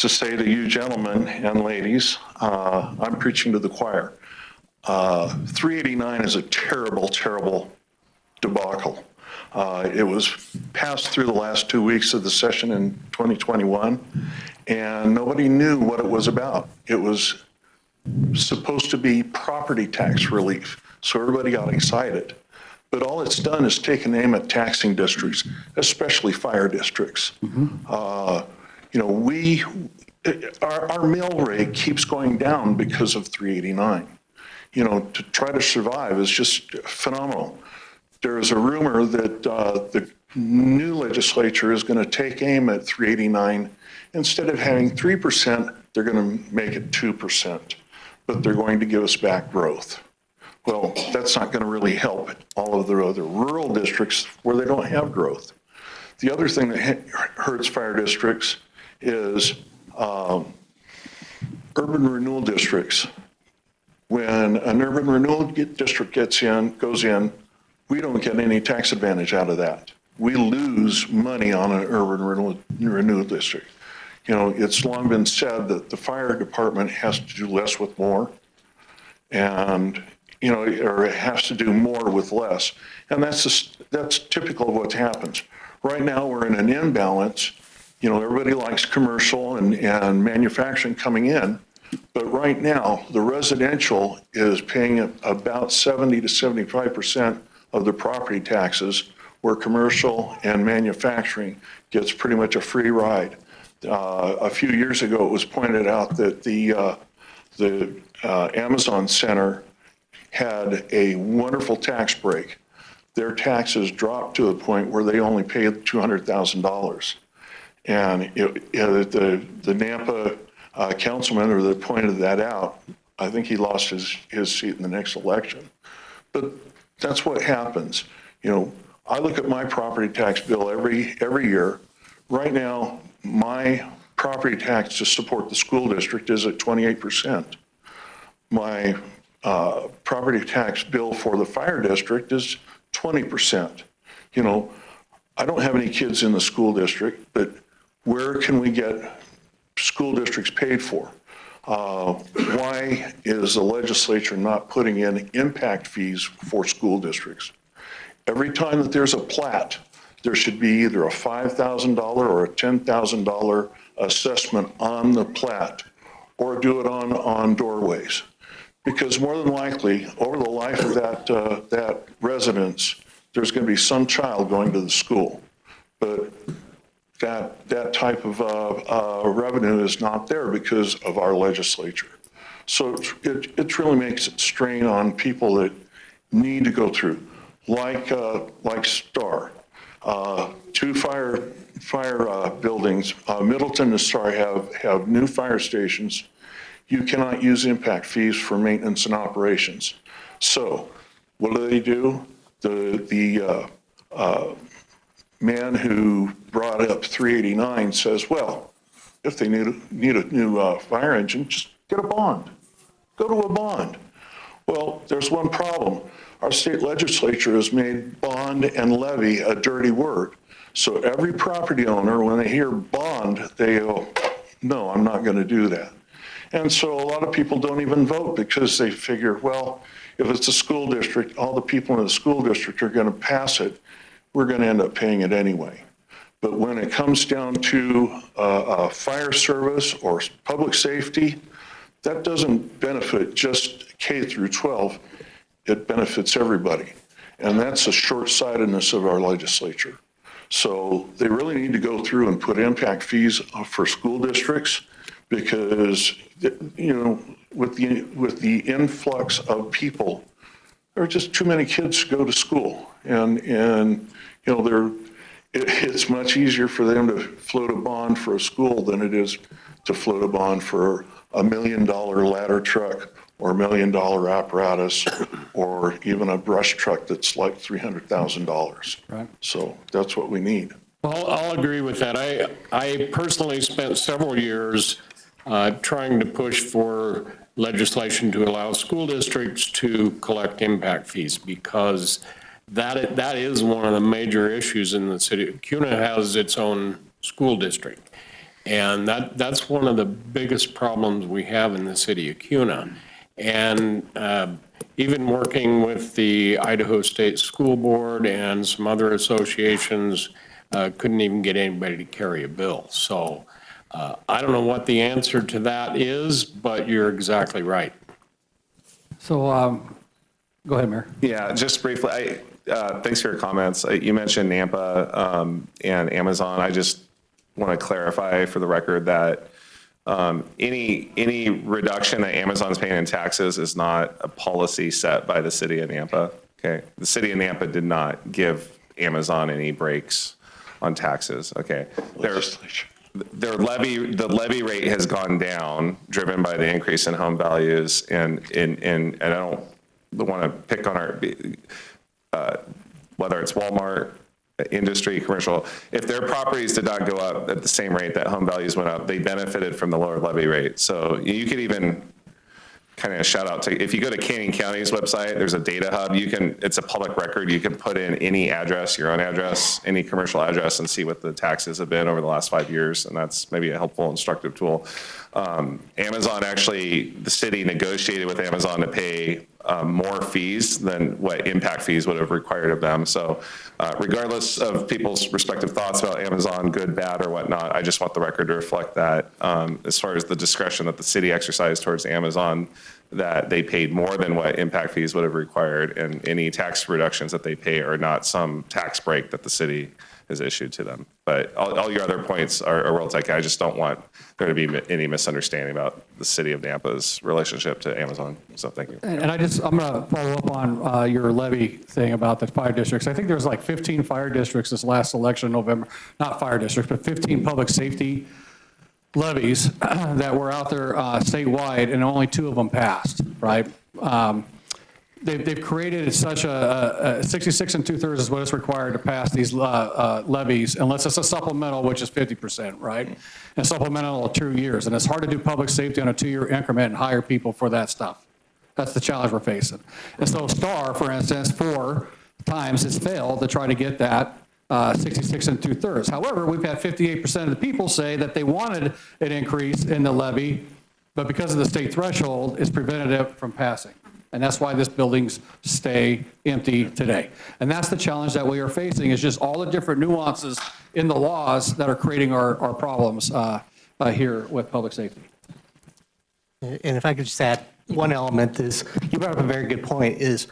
say to you gentlemen and ladies, I'm preaching to the choir. 389 is a terrible, terrible debacle. It was passed through the last 2 weeks of the session in 2021, and nobody knew what it was about. It was supposed to be property tax relief, so everybody got excited. But all it's done is taken aim at taxing districts, especially fire districts. You know, our mill rate keeps going down because of 389. You know, to try to survive is just phenomenal. There's a rumor that the new legislature is going to take aim at 389. Instead of having 3%, they're going to make it 2%, but they're going to give us back growth. Well, that's not going to really help all of the other rural districts where they don't have growth. The other thing that hurts fire districts is urban renewal districts. When an urban renewal district goes in, we don't get any tax advantage out of that. We lose money on an urban renewal district. You know, it's long been said that the fire department has to do less with more, and you know, or it has to do more with less, and that's typical of what happens. Right now, we're in an imbalance. You know, everybody likes commercial and manufacturing coming in, but right now, the residential is paying about 70 to 75% of the property taxes, where commercial and manufacturing gets pretty much a free ride. A few years ago, it was pointed out that the Amazon Center had a wonderful tax break. Their taxes dropped to the point where they only paid $200,000. And the Nampa councilman that pointed that out, I think he lost his seat in the next election. But that's what happens. You know, I look at my property tax bill every year. Right now, my property tax to support the school district is at 28%. My property tax bill for the fire district is 20%. You know, I don't have any kids in the school district, but where can we get school districts paid for? Why is the legislature not putting in impact fees for school districts? Every time that there's a plat, there should be either a $5,000 or a $10,000 assessment on the plat, or do it on doorways. Because more than likely, over the life of that residence, there's going to be some child going to the school. But that type of revenue is not there because of our legislature. So it really makes it strain on people that need to go through, like Star. Two fire buildings, Middleton and Star have new fire stations. You cannot use impact fees for maintenance and operations. So what do? The man who brought up 389 says, well, if they need a new fire engine, just get a bond. Go to a bond. Well, there's one problem. Our state legislature has made bond and levy a dirty word. So every property owner, when they hear bond, they go, no, I'm not going to do that. And so a lot of people don't even vote because they figure, well, if it's a school district, all the people in the school district are going to pass it. We're going to end up paying it anyway. But when it comes down to fire service or public safety, that doesn't benefit just K through 12. It benefits everybody. And that's the short-sightedness of our legislature. So they really need to go through and put impact fees for school districts, because, you know, with the influx of people, there are just too many kids to go to school. And you know, it's much easier for them to float a bond for a school than it is to float a bond for $1 million ladder truck or $1 million apparatus, or even a brush truck that's like $300,000. Right. So that's what we need. Well, I'll agree with that. I personally spent several years trying to push for legislation to allow school districts to collect impact fees, because that is one of the major issues in the city. CUNA has its own school district, and that's one of the biggest problems we have in the city of CUNA. And even working with the Idaho State School Board and some other associations, couldn't even get anybody to carry a bill. So I don't know what the answer to that is, but you're exactly right. So go ahead, Mayor. Yeah, just briefly, thanks for your comments. You mentioned Nampa and Amazon. I just want to clarify for the record that any reduction that Amazon's paying in taxes is not a policy set by the city of Nampa. Okay, the city of Nampa did not give Amazon any breaks on taxes. Okay, the levy rate has gone down, driven by the increase in home values, and I don't want to pick on our whether it's Walmart, industry, commercial. If their properties did not go up at the same rate that home values went up, they benefited from the lower levy rate. So you could even kind of shout out to, if you go to Canyon County's website, there's a data hub. It's a public record. You can put in any address, your own address, any commercial address, and see what the taxes have been over the last 5 years. And that's maybe a helpful, instructive tool. Amazon actually, the city negotiated with Amazon to pay more fees than what impact fees would have required of them. So regardless of people's respective thoughts about Amazon, good, bad, or whatnot, I just want the record to reflect that as far as the discretion that the city exercised towards Amazon, that they paid more than what impact fees would have required, and any tax reductions that they pay are not some tax break that the city has issued to them. But all your other points are well taken. I just don't want there to be any misunderstanding about the city of Nampa's relationship to Amazon. So thank you. And I'm going to follow up on your levy thing about the fire districts. I think there was like 15 fire districts this last election in November, not fire districts, but 15 public safety levies that were out there statewide, and only 2 of them passed, right? They've created such a 66 2/3 is what is required to pass these levies, unless it's a supplemental, which is 50%, right? And supplemental of 2 years. And it's hard to do public safety on a 2-year increment and hire people for that stuff. That's the challenge we're facing. And so STAR, for instance, 4 times has failed to try to get that 66 2/3. However, we've had 58% of the people say that they wanted an increase in the levy, but because of the state threshold, it's prevented it from passing. And that's why this buildings stay empty today. And that's the challenge that we are facing, is just all the different nuances in the laws that are creating our problems here with public safety. And if I could just add one element is, you brought up a very good point, is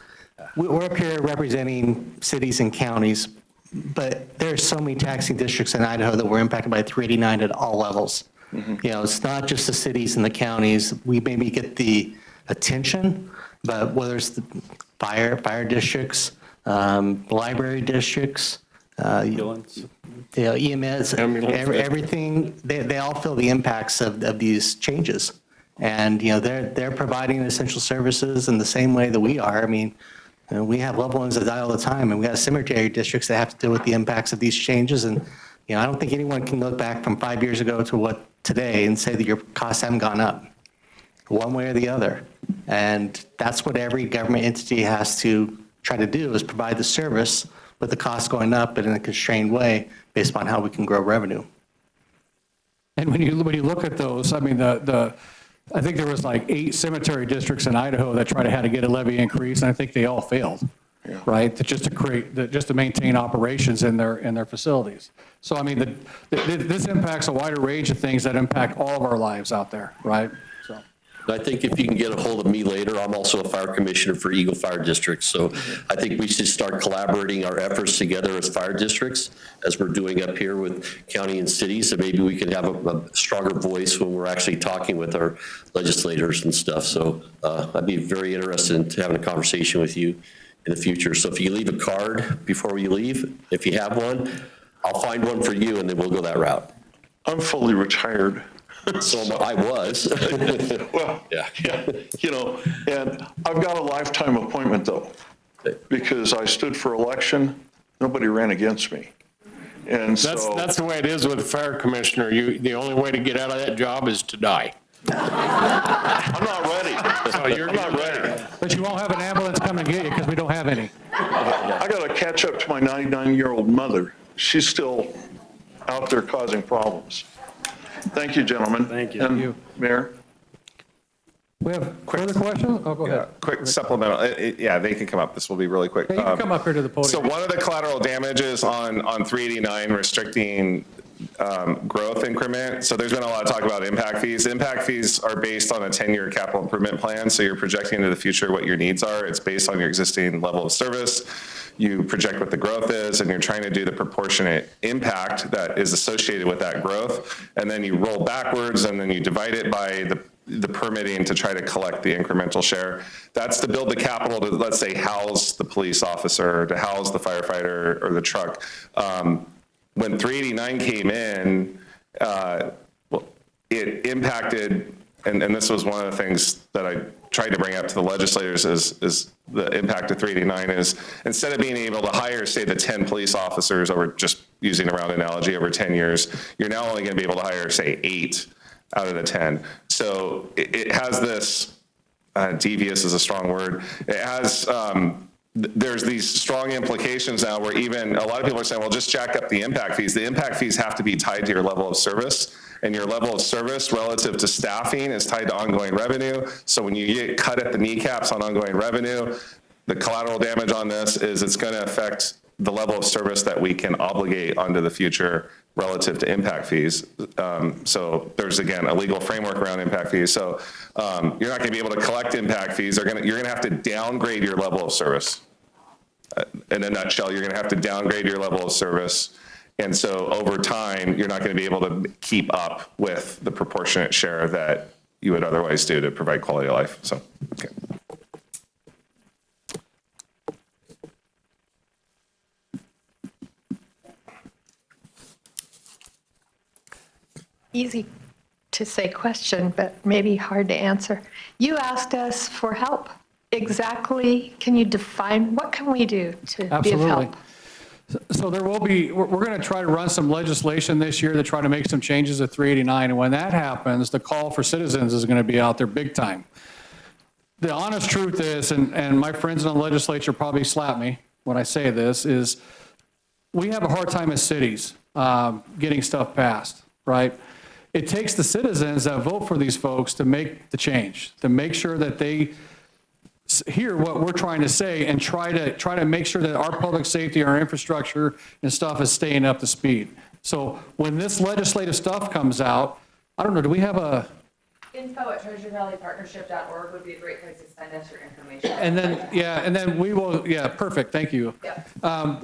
we're up here representing cities and counties, but there are so many taxing districts in Idaho that were impacted by 389 at all levels. You know, it's not just the cities and the counties. We maybe get the attention, but whether it's the fire districts, library districts, EMS, everything, they all feel the impacts of these changes. And, you know, they're providing essential services in the same way that we are. I mean, we have loved ones that die all the time, and we have cemetery districts that have to deal with the impacts of these changes. And, you know, I don't think anyone can look back from 5 years ago to what today and say that your costs haven't gone up one way or the other. And that's what every government entity has to try to do, is provide the service with the cost going up, but in a constrained way based upon how we can grow revenue. And when you look at those, I mean, I think there was like 8 cemetery districts in Idaho that tried to had to get a levy increase, and I think they all failed, right? Just to maintain operations in their facilities. So I mean, this impacts a wider range of things that impact all of our lives out there, right? So. I think if you can get a hold of me later, I'm also a fire commissioner for Eagle Fire District. So I think we should start collaborating our efforts together as fire districts, as we're doing up here with county and cities. And maybe we can have a stronger voice when we're actually talking with our legislators and stuff. So I'd be very interested in having a conversation with you in the future. So if you leave a card before you leave, if you have one, I'll find one for you, and then we'll go that route. I'm fully retired. So I was. Well, Yeah. you know, and I've got a lifetime appointment, though, because I stood for election, nobody ran against me. And so. That's the way it is with a fire commissioner. The only way to get out of that job is to die. I'm not ready. So you're I'm not ready. But you won't have an ambulance come and get you because we don't have any. I got to catch up to my 99-year-old mother. She's still out there causing problems. Thank you, gentlemen. Thank you. And Mayor? We have further questions? Oh, go ahead. Quick supplemental. Yeah, they can come up. This will be really quick. Hey, you can come up here to the So podium. one of the collateral damages on 389 restricting growth increment. So there's been a lot of talk about impact fees. Impact fees are based on a 10-year capital improvement plan. So you're projecting into the future what your needs are. It's based on your existing level of service. You project what the growth is, and you're trying to do the proportionate impact that is associated with that growth. And then you roll backwards, and then you divide it by the permitting to try to collect the incremental share. That's to build the capital to, let's say, house the police officer, to house the firefighter or the truck. When 389 came in, it impacted, and this was one of the things that I tried to bring up to the legislators is the impact of 389 is, instead of being able to hire, say, the 10 police officers over, just using a round analogy, over 10 years, you're now only going to be able to hire, say, 8 out of the 10. So it has this, devious is a strong word, it has, there's these strong implications now where even a lot of people are saying, well, just jack up the impact fees. The impact fees have to be tied to your level of service. And your level of service relative to staffing is tied to ongoing revenue. So when you get cut at the kneecaps on ongoing revenue, the collateral damage on this is it's going to affect the level of service that we can obligate onto the future relative to impact fees. So there's, again, a legal framework around impact fees. So you're not going to be able to collect impact fees. You're going to have to downgrade your level of service. In a nutshell, you're going to have to downgrade your level of service. And so over time, you're not going to be able to keep up with the proportionate share that you would otherwise do to provide quality of life. So, okay. Easy to say question, but maybe hard to answer. You asked us for help. Exactly, can you define, what can we do to be of Absolutely. help? So there will be, we're going to try to run some legislation this year to try to make some changes to 389. And when that happens, the call for citizens is going to be out there big time. The honest truth is, and my friends in the legislature probably slap me when I say this, is we have a hard time as cities getting stuff passed, right? It takes the citizens that vote for these folks to make the change, to make sure that they hear what we're trying to say and try to make sure that our public safety, our infrastructure and stuff is staying up to speed. So when this legislative stuff comes out, I don't know, do we have a, info@treasuryvalleypartnership.org would be a great place to send us your information. and then we will, yeah, perfect, thank you.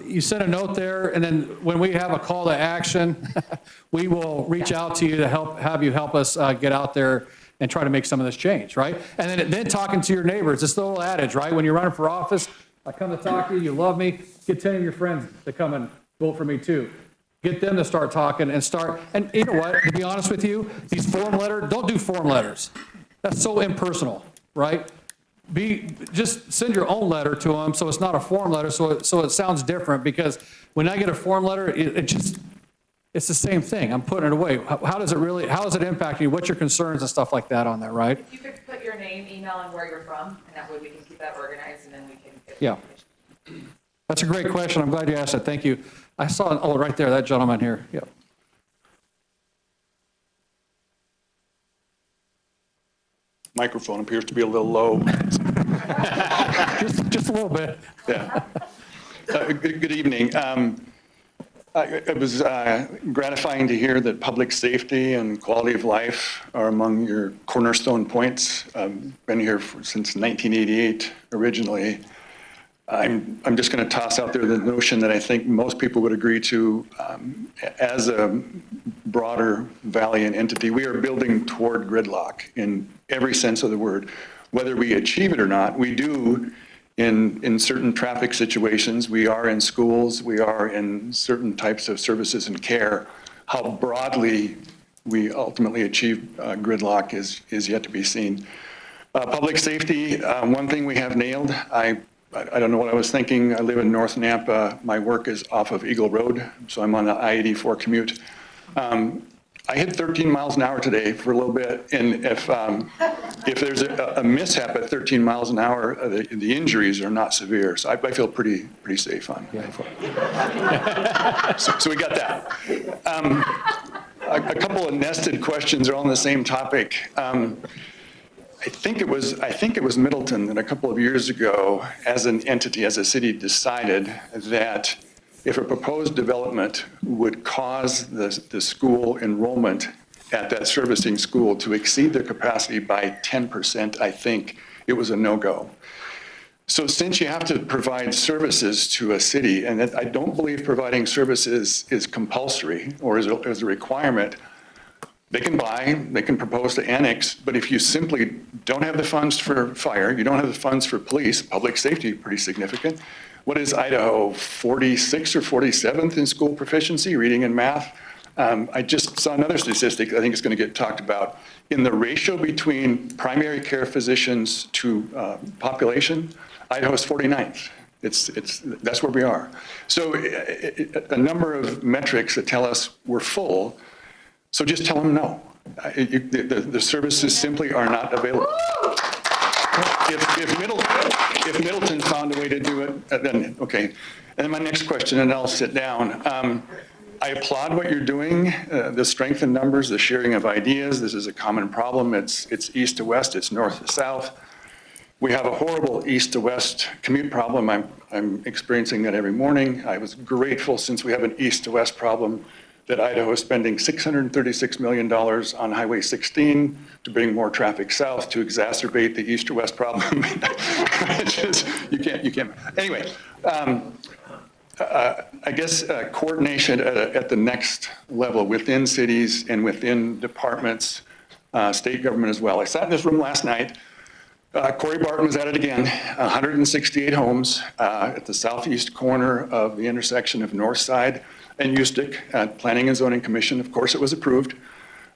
You sent a note there, and then when we have a call to action, we will reach out to you to have you help us get out there and try to make some of this change, right? And then talking to your neighbors, it's the old adage, right? When you're running for office, I come to talk to you, you love me, get 10 of your friends to come and vote for me too. Get them to start talking and you know what, to be honest with you, these form letters, don't do form letters. That's so impersonal, right? Just send your own letter to them so it's not a form letter, so it sounds different, because when I get a form letter, it's the same thing. I'm putting it away. How is it impacting you? What's your concerns and stuff like that on there, right? If you could put your name, email, and where you're from, and that way we can keep that organized, and then we can get Yeah. That's a great question. I'm glad you asked that. Thank you. I saw, right there, that gentleman here. Yep. Microphone appears to be a little low. Just a little bit. Yeah. Good evening. It was gratifying to hear that public safety and quality of life are among your cornerstone points. I've been here since 1988 originally. I'm just going to toss out there the notion that I think most people would agree to. As a broader Valiant entity, we are building toward gridlock in every sense of the word. Whether we achieve it or not, we do in certain traffic situations. We are in schools. We are in certain types of services and care. How broadly we ultimately achieve gridlock is yet to be seen. Public safety, one thing we have nailed. I don't know what I was thinking. I live in North Nampa. My work is off of Eagle Road, so I'm on the I-84 commute. I hit 13 miles an hour today for a little bit, and if there's a mishap at 13 miles an hour, the injuries are not severe, so I feel pretty safe on it. So we got that. A couple of nested questions are all on the same topic. I think it was Middleton that a couple of years ago, as an entity, as a city, decided that if a proposed development would cause the school enrollment at that servicing school to exceed their capacity by 10%, I think it was a no-go. So since you have to provide services to a city, and I don't believe providing services is compulsory or is a requirement, they can propose to annex, but if you simply don't have the funds for fire, you don't have the funds for police, public safety, pretty significant. What is Idaho, 46th or 47th in school proficiency, reading and math? I just saw another statistic I think is going to get talked about. In the ratio between primary care physicians to population, Idaho is 49th. That's where we are. So a number of metrics that tell us we're full. So just tell them no. The services simply are not available. If Middleton found a way to do it, then okay. And then my next question, and I'll sit down. I applaud what you're doing, the strength in numbers, the sharing of ideas. This is a common problem. It's east to west, it's north to south. We have a horrible east to west commute problem. I'm experiencing that every morning. I was grateful, since we have an east to west problem, that Idaho is spending $636 million on Highway 16 to bring more traffic south to exacerbate the east to west problem. You can't. Anyway, I guess coordination at the next level within cities and within departments, state government as well. I sat in this room last night. Corey Barton was at it again, 168 homes at the southeast corner of the intersection of North Side and Ustick. Planning and Zoning Commission, of course, it was approved.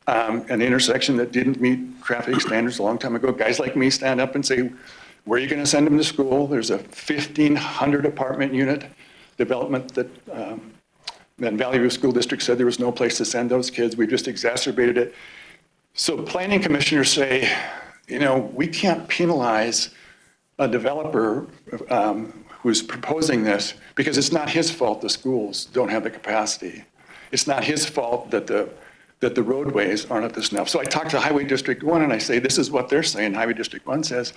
An intersection that didn't meet traffic standards a long time ago. Guys like me stand up and say, where are you going to send them to school? There's a 1,500 apartment unit development that Valley View School District said there was no place to send those kids. We've just exacerbated it. So planning commissioners say, we can't penalize a developer who's proposing this because it's not his fault the schools don't have the capacity. It's not his fault that the roadways aren't at the snuff. So I talked to Highway District 1 and I say, this is what they're saying. Highway District 1 says,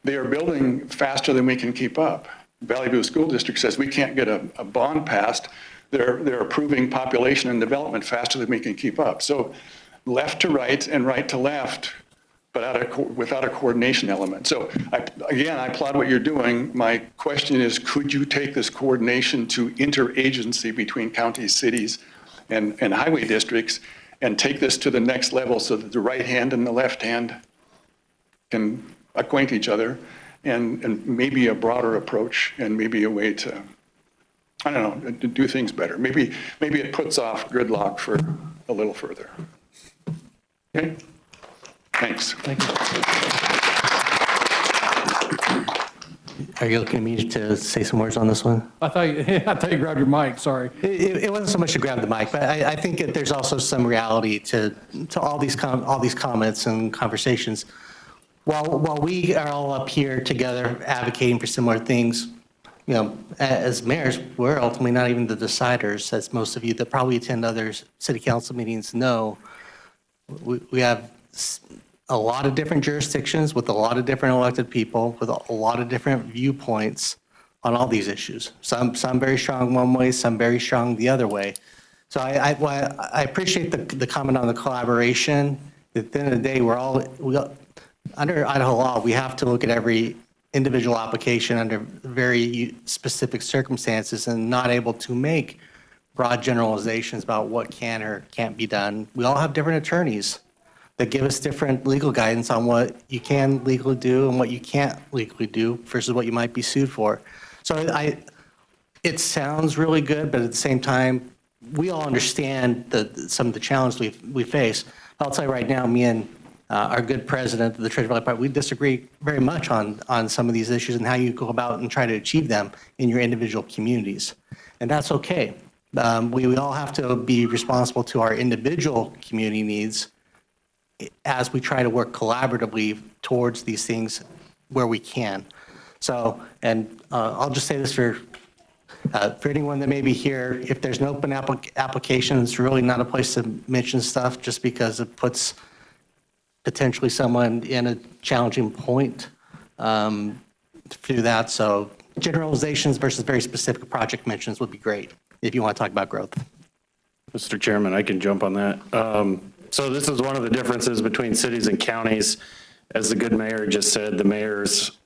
they are building faster than we can keep up. Valley View School District says we can't get a bond passed. They're approving population and development faster than we can keep up. So left to right and right to left, but without a coordination element. So again, I applaud what you're doing. My question is, could you take this coordination to interagency between counties, cities, and highway districts and take this to the next level so that the right hand and the left hand can acquaint each other, and maybe a broader approach and maybe a way to, I don't know, to do things better. Maybe it puts off gridlock for a little further. Okay? Thanks. Thank you. Are you looking at me to say some words on this one? I thought you grabbed your mic, sorry. It wasn't so much to grab the mic, but I think that there's also some reality to all these comments and conversations. While we are all up here together advocating for similar things, as mayors, we're ultimately not even the deciders, as most of you that probably attend other city council meetings know. We have a lot of different jurisdictions with a lot of different elected people with a lot of different viewpoints on all these issues. Some very strong one way, some very strong the other way. So I appreciate the comment on the collaboration. At the end of the day, under Idaho law, we have to look at every individual application under very specific circumstances and not able to make broad generalizations about what can or can't be done. We all have different attorneys that give us different legal guidance on what you can legally do and what you can't legally do versus what you might be sued for. So it sounds really good, but at the same time, we all understand some of the challenges we face. I'll tell you right now, me and our good president of the Treasure Valley Park, we disagree very much on some of these issues and how you go about and try to achieve them in your individual communities. And that's okay. We all have to be responsible to our individual community needs as we try to work collaboratively towards these things where we can. So, and I'll just say this for anyone that may be here, if there's an open application, it's really not a place to mention stuff just because it puts potentially someone in a challenging point through that. So generalizations versus very specific project mentions would be great if you want to talk about growth. Mr. Chairman, I can jump on that. So this is one of the differences between cities and counties. As the good mayor just said, the mayors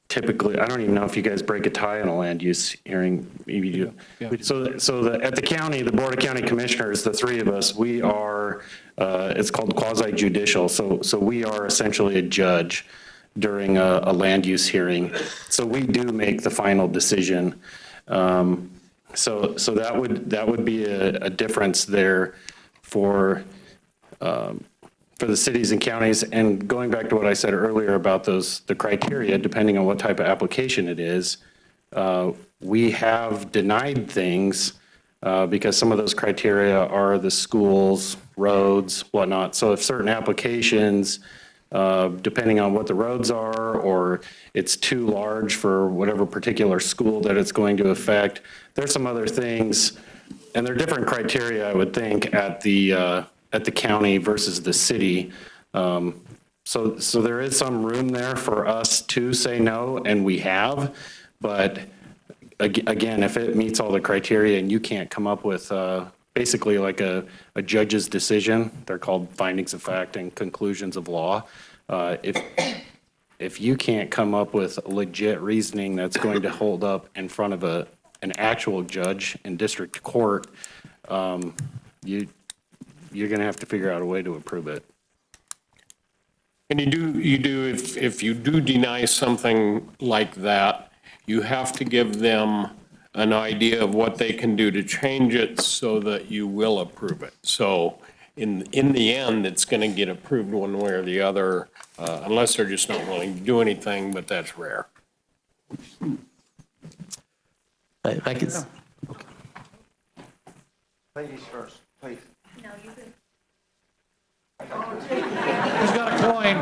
typically, I don't even know if you guys break a tie in a land use hearing, maybe you do. At the county, the Board of County Commissioners, the three of us, we are, it's called quasi judicial. So we are essentially a judge during a land use hearing. So we do make the final decision. So that would be a difference there for the cities and counties. And going back to what I said earlier about the criteria, depending on what type of application it is, we have denied things because some of those criteria are the schools, roads, whatnot. So if certain applications, depending on what the roads are, or it's too large for whatever particular school that it's going to affect, there's some other things And there are different criteria, I would think, at the county versus the city. So there is some room there for us to say no, and we have. But again, if it meets all the criteria and you can't come up with basically like a judge's decision, they're called findings of fact and conclusions of law. If you can't come up with legit reasoning that's going to hold up in front of an actual judge in district court, you're going to have to figure out a way to approve it. And if you do deny something like that, you have to give them an idea of what they can do to change it so that you will approve it. So in the end, it's going to get approved one way or the other, unless they're just not willing to do anything, but that's rare. If I could, Ladies first, please. Who's got a coin?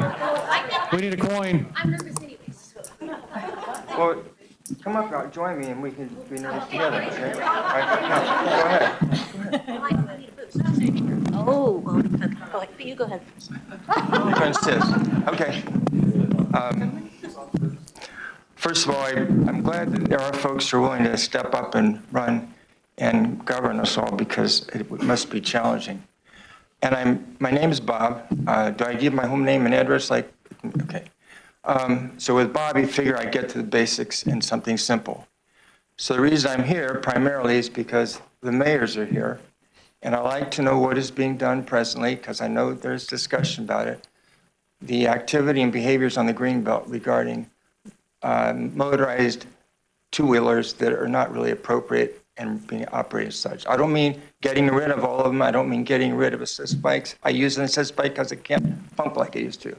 We need a coin. I'm nervous anyways. Well, come up, join me, and we can be nervous together, okay? All right, no, go ahead. Oh, well, you go ahead. Okay. First of all, I'm glad that there are folks who are willing to step up and run and govern us all, because it must be challenging. And my name is Bob. Do I give my home name and address? Okay. So with Bob, you figure I get to the basics in something simple. So the reason I'm here primarily is because the mayors are here, and I like to know what is being done presently, because I know there's discussion about it. The activity and behaviors on the Greenbelt regarding motorized two-wheelers that are not really appropriate and being operated as such. I don't mean getting rid of all of them. I don't mean getting rid of assist bikes. I use an assist bike because it can't pump like it used to.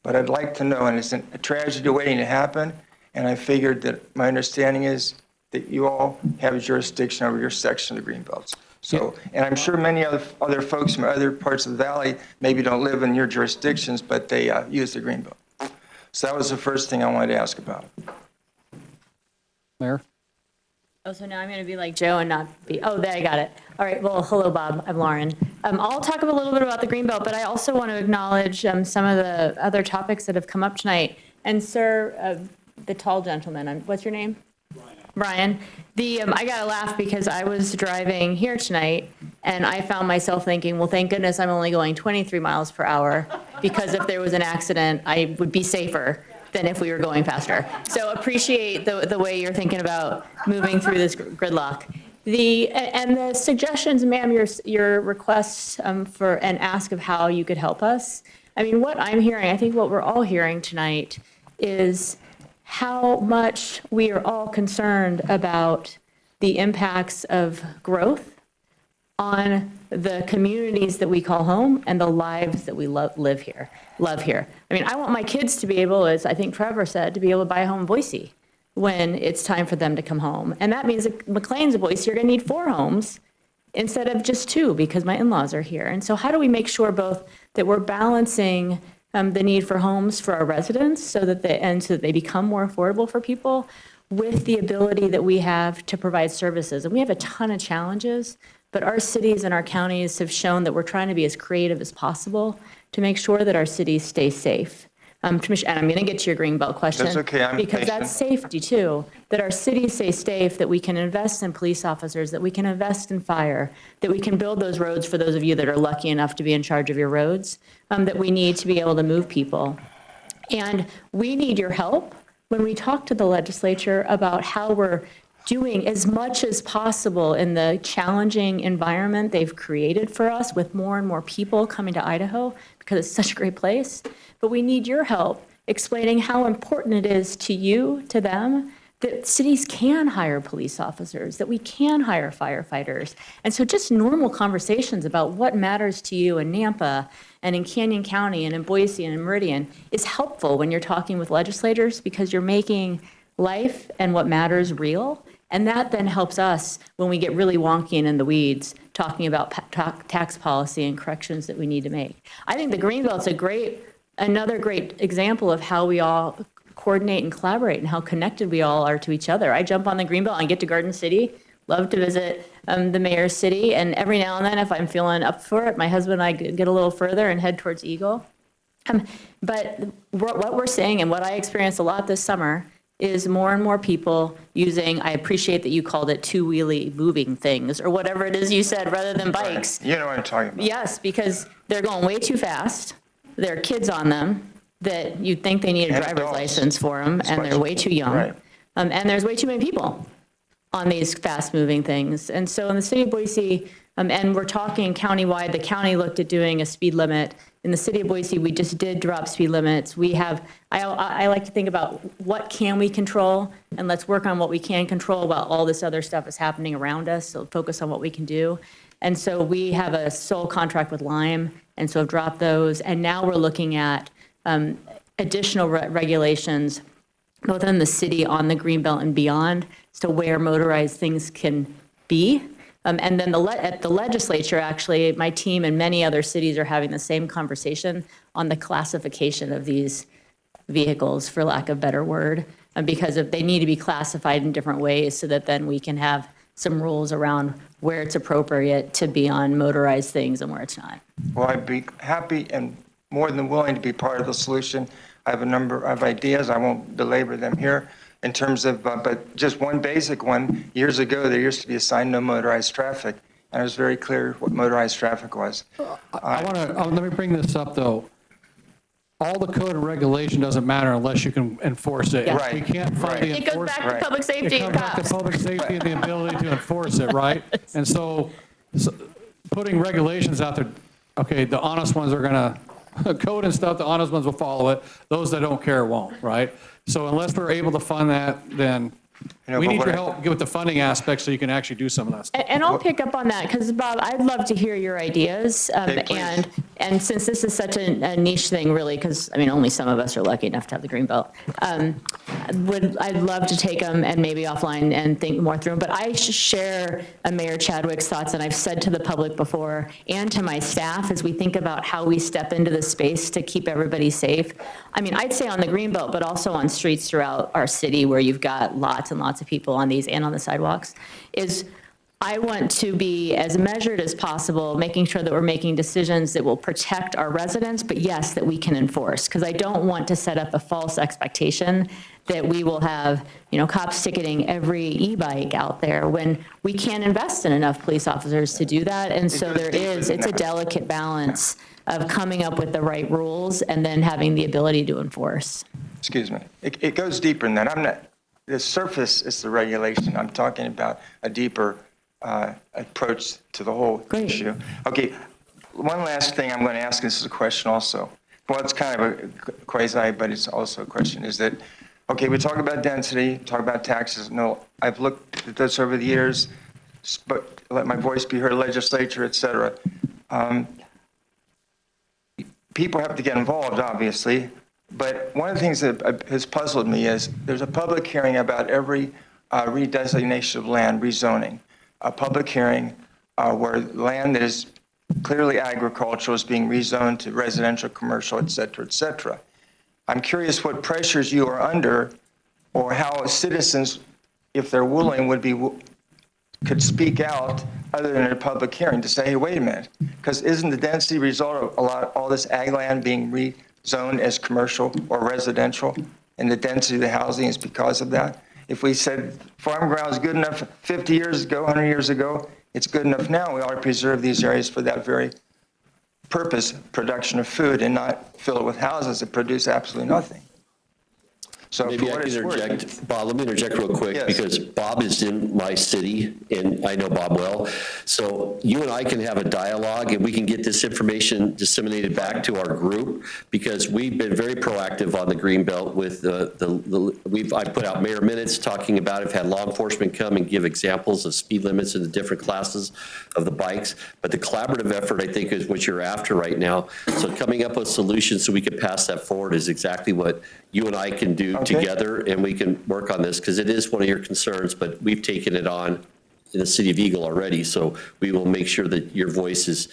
But I'd like to know, and it's a tragedy waiting to happen, and I figured that my understanding is that you all have jurisdiction over your section of the Greenbelts. So, and I'm sure many other folks from other parts of the valley maybe don't live in your jurisdictions, but they use the Greenbelt. So that was the first thing I wanted to ask about. Mayor? Oh, so now I'm going to be like Joe and not be, oh, there, I got it. All right, well, hello, Bob, I'm Lauren. I'll talk a little bit about the Greenbelt, but I also want to acknowledge some of the other topics that have come up tonight. And sir, the tall gentleman, what's your name? Brian. I got to laugh because I was driving here tonight and I found myself thinking, well, thank goodness I'm only going 23 miles per hour, because if there was an accident, I would be safer than if we were going faster. So appreciate the way you're thinking about moving through this gridlock. And the suggestions, ma'am, your requests for an ask of how you could help us. I mean, what I'm hearing, I think what we're all hearing tonight is how much we are all concerned about the impacts of growth on the communities that we call home and the lives that we love here. I mean, I want my kids to be able, as I think Trevor said, to be able to buy a home in Boise when it's time for them to come home. And that means that McLean's of Boise are going to need 4 homes instead of just 2, because my in-laws are here. And so how do we make sure both that we're balancing the need for homes for our residents so that they become more affordable for people, with the ability that we have to provide services? And we have a ton of challenges, but our cities and our counties have shown that we're trying to be as creative as possible to make sure that our cities stay safe. And I'm going to get to your Greenbelt question. That's okay, I'm because patient. that's safety too, that our cities stay safe, that we can invest in police officers, that we can invest in fire, that we can build those roads for those of you that are lucky enough to be in charge of your roads, that we need to be able to move people. And we need your help when we talk to the legislature about how we're doing as much as possible in the challenging environment they've created for us, with more and more people coming to Idaho because it's such a great place. But we need your help explaining how important it is to you, to them, that cities can hire police officers, that we can hire firefighters. And so just normal conversations about what matters to you in Nampa and in Canyon County and in Boise and in Meridian is helpful when you're talking with legislators, because you're making life and what matters real. And that then helps us when we get really wonky and in the weeds, talking about tax policy and corrections that we need to make. I think the Greenbelt's another great example of how we all coordinate and collaborate and how connected we all are to each other. I jump on the Greenbelt and get to Garden City love to visit the mayor's city, and every now and then, if I'm feeling up for it, my husband and I get a little further and head towards Eagle. But what we're seeing, and what I experienced a lot this summer, is more and more people using, I appreciate that you called it two-wheelie moving things, or whatever it is you said, rather than bikes. You know what I'm talking about. Yes, because they're going way too fast. There are kids on them that you'd think they need a And driver's adults. license for them, and they're way too young. Right. And there's way too many people on these fast-moving things. And so in the city of Boise, and we're talking countywide, the county looked at doing a speed limit. In the city of Boise, we just did drop speed limits. We have, I like to think about what can we control, and let's work on what we can control while all this other stuff is happening around us, so focus on what we can do. And so we have a sole contract with Lime, and so have dropped those. And now we're looking at additional regulations, both in the city, on the Greenbelt and beyond, as to where motorized things can be. And then at the legislature, actually, my team and many other cities are having the same conversation on the classification of these vehicles, for lack of a better word, because they need to be classified in different ways so that then we can have some rules around where it's appropriate to be on motorized things and where it's not. Well, I'd be happy and more than willing to be part of the solution. I have a number of ideas. I won't belabor them here in terms of, but just one basic one. Years ago, there used to be a sign, no motorized traffic, and it was very clear what motorized traffic was. I want to, let me bring this up, though. All the code and regulation doesn't matter unless you can enforce it. Yeah. If we can't find the It goes enforcement. back to public safety It and comes back to cops. public safety and the ability to enforce it, right? And so putting regulations out there, okay, the honest ones are going to, code and stuff, the honest ones will follow it. Those that don't care won't, right? So unless we're able to fund that, then we need your help with the funding aspect so you can actually do some of that stuff. And I'll pick up on that, because Bob, I'd love to hear your ideas. Okay, please. And since this is such a niche thing, really, because, I mean, only some of us are lucky enough to have the green belt, I'd love to take them and maybe offline and think more through them. But I share Mayor Chadwick's thoughts, and I've said to the public before, and to my staff, as we think about how we step into the space to keep everybody safe. I mean, I'd say on the green belt, but also on streets throughout our city where you've got lots and lots of people on these and on the sidewalks, is I want to be as measured as possible, making sure that we're making decisions that will protect our residents, but yes, that we can enforce. Because I don't want to set up a false expectation that we will have, cops ticketing every e-bike out there when we can't invest in enough police officers to do that. And so it's a delicate balance of coming up with the right rules and then having the ability to enforce. Excuse me. It goes deeper than that. The surface is the regulation. I'm talking about a deeper approach to the whole issue. Okay, one last thing I'm going to ask, this is a question also. Well, it's kind of a quasi, but it's also a question, is that, okay, we talk about density, talk about taxes. No, I've looked at this over the years, but let my voice be heard, legislature, et cetera. People have to get involved, obviously, but one of the things that has puzzled me is there's a public hearing about every redesignation of land, rezoning. A public hearing where land that is clearly agricultural is being rezoned to residential, commercial, et cetera, et cetera. I'm curious what pressures you are under, or how citizens, if they're willing, could speak out other than a public hearing to say, hey, wait a minute, because isn't the density result of all this ag land being rezoned as commercial or residential, and the density of the housing is because of that? If we said farm ground is good enough 50 years ago, 100 years ago, it's good enough now, we ought to preserve these areas for that very purpose, production of food, and not fill it with houses that produce absolutely nothing. So Maybe for I what can it's worth- interject. Bob, let me interject real quick, Yes. because Bob is in my city, and I know Bob well. So you and I can have a dialogue, and we can get this information disseminated back to our group, because we've been very proactive on the Greenbelt with I put out mayor minutes talking about it, I've had law enforcement come and give examples of speed limits in the different classes of the bikes. But the collaborative effort, I think, is what you're after right now. So coming up with solutions so we can pass that forward is exactly what you and I can do together, and we can work on this, because it is one of your concerns, but we've taken it on in the city of Eagle already, so we will make sure that your voice is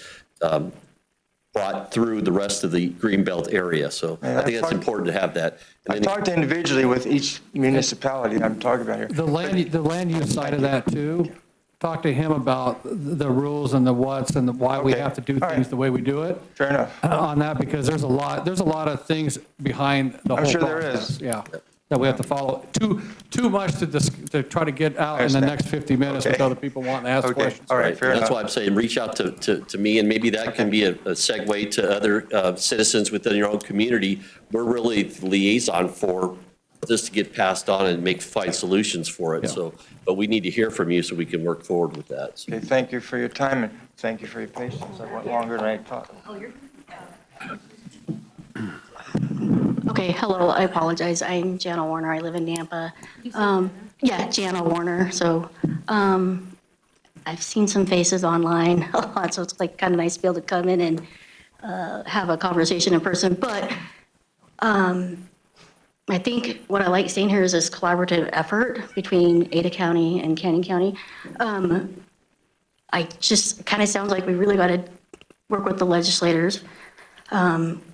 brought through the rest of the Greenbelt area. So I think that's important to have that. I've talked individually with each municipality I'm talking about here. The land use side of that too, talk to him about the rules and the whats and the why we Okay. have to do All right. things the way we do it Fair enough. on that, because there's a lot of things behind the whole I'm sure there process. is. Yeah, that we have to follow. Too much to try to get out in the understand. next 50 minutes with Okay. other people wanting to ask Okay, questions. all right, fair That's enough. why I'm saying, reach out to me, and maybe that can be a segue to other citizens within your own community. We're really the liaison for this to get passed on and find solutions for it. Yeah. So, but we need to hear from you so we can work forward with that. So, Okay, thank you for your time, and thank you for your patience. I went longer than I thought. Okay, hello, I apologize. I'm Jana Warner. I live in Nampa. Yeah, Jana Warner. So I've seen some faces online a lot, so it's like kind of nice to be able to come in and have a conversation in person. But I think what I like seeing here is this collaborative effort between Ada County and Canyon County. I just, kind of sounds like we really got to work with the legislators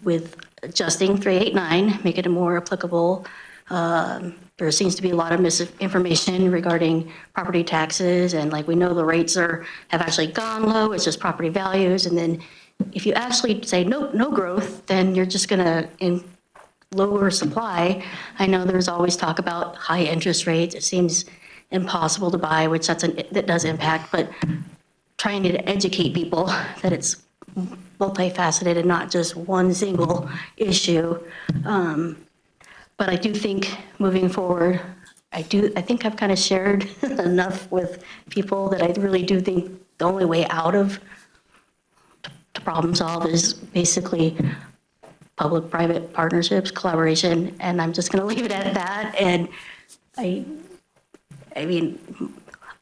with adjusting 389, make it more applicable. There seems to be a lot of misinformation regarding property taxes, and like we know the rates have actually gone low, it's just property values. And then if you actually say no growth, then you're just gonna lower supply. I know there's always talk about high interest rates. It seems impossible to buy, which that does impact, but trying to educate people that it's multifaceted and not just one single issue. But I do think moving forward, I think I've kind of shared enough with people that I really do think the only way out of to problem solve is basically public-private partnerships, collaboration, and I'm just going to leave it at that. And I mean,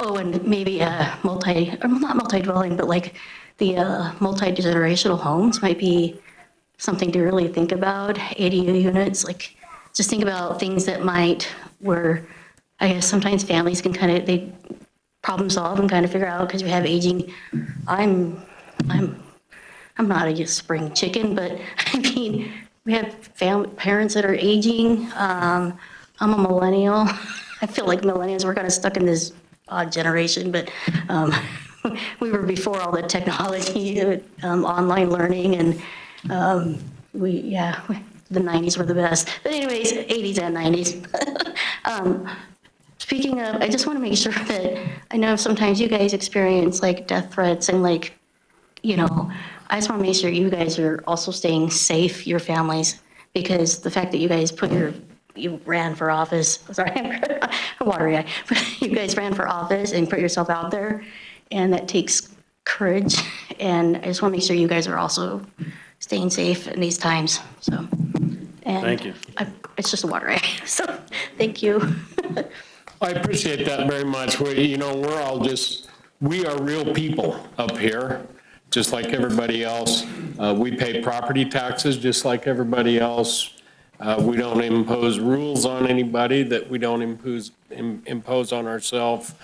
and maybe not multi-dwelling, but like the multi-generational homes might be something to really think about. ADU units, like just think about things that where I guess sometimes families can they problem solve and kind of figure out, because we have aging. I'm not a spring chicken, but I mean, we have parents that are aging. I'm a millennial. I feel like millennials, we're kind of stuck in this odd generation, but we were before all the technology, online learning, and the 90s were the best. But anyways, 80s and 90s. Speaking of, I just want to make sure that I know sometimes you guys experience like death threats and I just want to make sure you guys are also staying safe, your families, because the fact that you guys you ran for office, sorry, I'm watery eye, but you guys ran for office and put yourself out there, and that takes courage. And I just want to make sure you guys are also staying safe in these times, so. And Thank you. It's just a water eye, so thank you. I appreciate that very much. We are real people up here, just like everybody else. We pay property taxes just like everybody else. We don't impose rules on anybody that we don't impose on ourselves.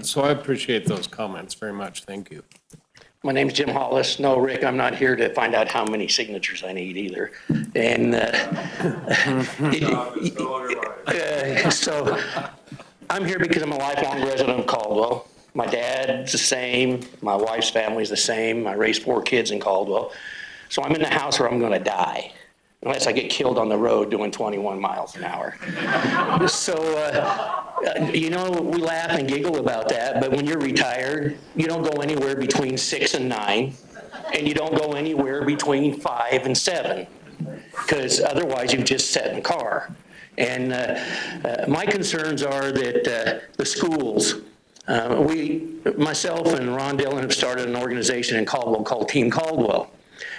So I appreciate those comments very much. Thank you. My name's Jim Hollis. No, Rick, I'm not here to find out how many signatures I need either. And so I'm here because I'm a lifelong resident of Caldwell. My dad's the same. My wife's family's the same. I raised 4 kids in Caldwell. So I'm in the house where I'm going to die, unless I get killed on the road doing 21 miles an hour. So, we laugh and giggle about that, but when you're retired, you don't go anywhere between 6 and 9, and you don't go anywhere between 5 and 7, because otherwise you've just sat in the car. And my concerns are that the schools, myself and Ron Dillon have started an organization in Caldwell called Team Caldwell.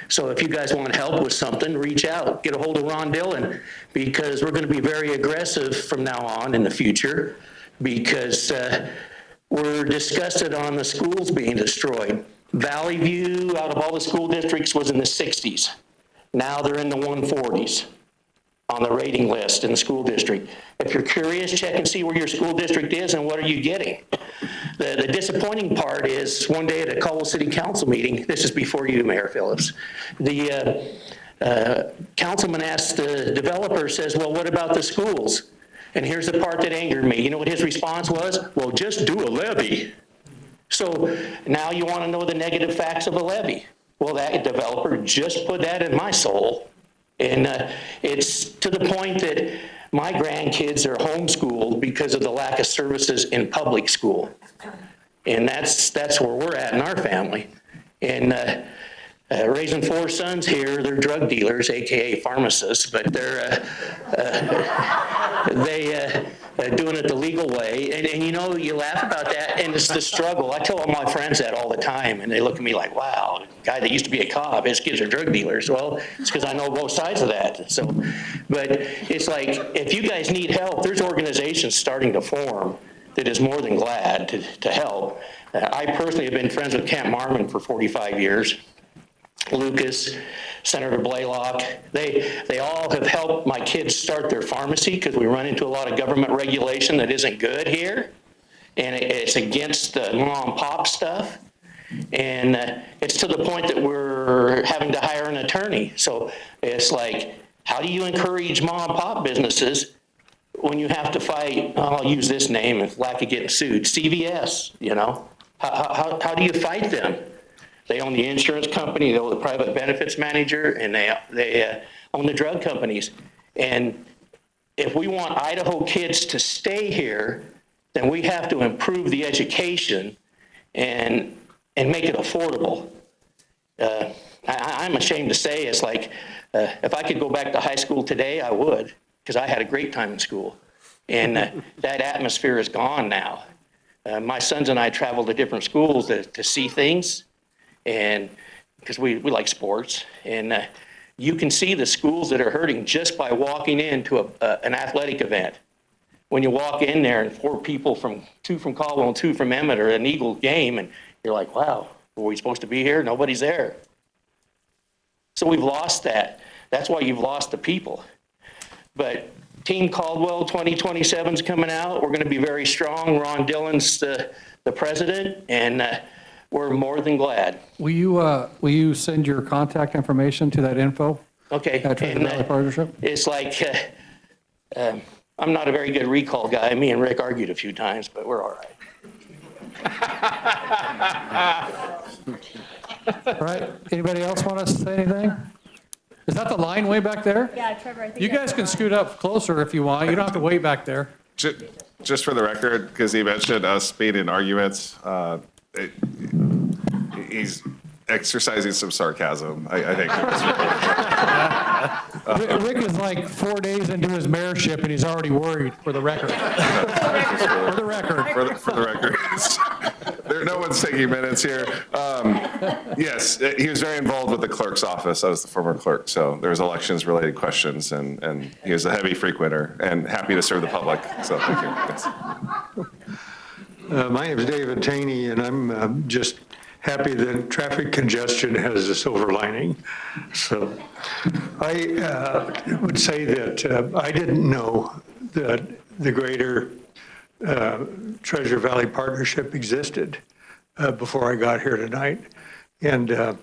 So if you guys want help with something, reach out, get a hold of Ron Dillon, because we're going to be very aggressive from now on in the future, because we're disgusted on the schools being destroyed. Valley View, out of all the school districts, was in the 60s. Now they're in the 140s on the rating list in the school district. If you're curious, check and see where your school district is and what are you getting. The disappointing part is one day at a Caldwell City Council meeting, this is before you, Mayor Phillips, the councilman asked the developer, says, well, what about the schools? And here's the part that angered me. You know what his response was? Well, just do a levy. So now you want to know the negative facts of a levy. Well, that developer just put that in my soul. And it's to the point that my grandkids are homeschooled because of the lack of services in public school. And that's where we're at in our family. And raising 4 sons here, they're drug dealers, AKA pharmacists, but they're doing it the legal way. And you know, you laugh about that, and it's the struggle. I tell all my friends that all the time, and they look at me like, wow, a guy that used to be a cop, his kids are drug dealers. Well, it's because I know both sides of that. So, but it's like, if you guys need help, there's organizations starting to form that is more than glad to help. I personally have been friends with Camp Marmon for 45 years. Lucas, Senator Blaylock, they all have helped my kids start their pharmacy because we run into a lot of government regulation that isn't good here. And it's against the mom and pop stuff. And it's to the point that we're having to hire an attorney. So it's like, how do you encourage mom and pop businesses when you have to fight, I'll use this name, if lack of getting sued, CVS, you know? How do you fight them? They own the insurance company, they own the private benefits manager, and they own the drug companies. And if we want Idaho kids to stay here, then we have to improve the education and make it affordable. I'm ashamed to say, it's like, if I could go back to high school today, I would, because I had a great time in school. And that atmosphere is gone now. My sons and I travel to different schools to see things, and because we like sports, and you can see the schools that are hurting just by walking into an athletic event. When you walk in there and 4 people two from Caldwell and 2 from Emmett are at an Eagle game, and you're like, wow, were we supposed to be here? Nobody's there. So we've lost that. That's why you've lost the people. But Team Caldwell 2027 is coming out. We're going to be very strong. Ron Dillon's the president, and we're more than glad. Will you send your contact information to that info? Okay. At Treasure Valley Partnership? It's like, I'm not a very good recall guy. Me and Rick argued a few times, but we're all right. All right, anybody else want to say anything? Is that the line way back there? Yeah, Trevor, I think. You guys can scoot up closer if you want. You don't have to wait back there. Just for the record, because he mentioned us being in arguments, he's exercising some sarcasm, I think. Rick is like 4 days into his mayorship and he's already worried, for the record. For the record. For the record. No one's taking minutes here. Yes, he was very involved with the clerk's office. I was the former clerk, so there's elections-related questions, and he was a heavy frequenter and happy to serve the public. So thank you. Yes. My name is David Taney, and I'm just happy that traffic congestion has a silver lining. So I would say that I didn't know that the greater Treasure Valley Partnership existed before I got here tonight. And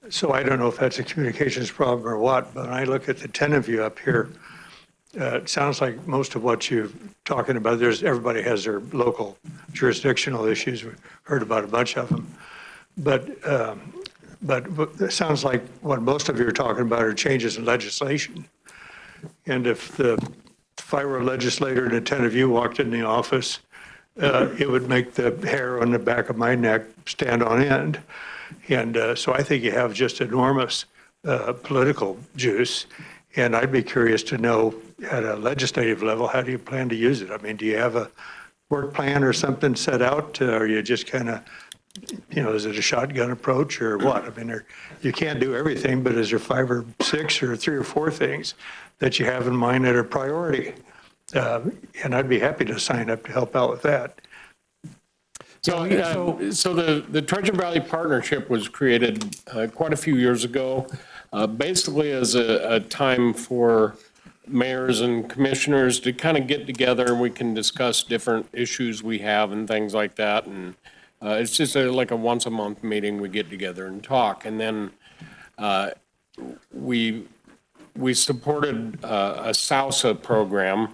so I don't know if that's a communications problem or what, but when I look at the 10 of you up here, it sounds like most of what you're talking about, everybody has their local jurisdictional issues. We've heard about a bunch of them. But it sounds like what most of you are talking about are changes in legislation. And if I were a legislator and the 10 of you walked in the office, it would make the hair on the back of my neck stand on end. And so I think you have just enormous political juice. And I'd be curious to know, at a legislative level, how do you plan to use it? I mean, do you have a work plan or something set out, or are you just kind of, is it a shotgun approach or what? I mean, you can't do everything, but is there 5 or 6 or 3 or 4 things that you have in mind that are priority? And I'd be happy to sign up to help out with that. So the Treasure Valley Partnership was created quite a few years ago, basically as a time for mayors and commissioners to kind of get together and we can discuss different issues we have and things like that. And it's just like a once a month meeting. We get together and talk. And then we supported a SAUSA program,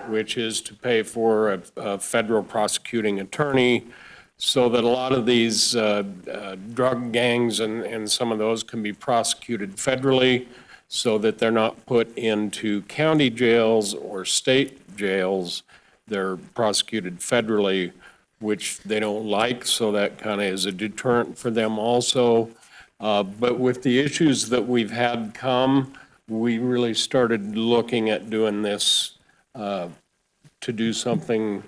which is to pay for a federal prosecuting attorney so that a lot of these drug gangs and some of those can be prosecuted federally, so that they're not put into county jails or state jails. They're prosecuted federally, which they don't like, so that kind of is a deterrent for them also. But with the issues that we've had come, we really started looking at doing this to do something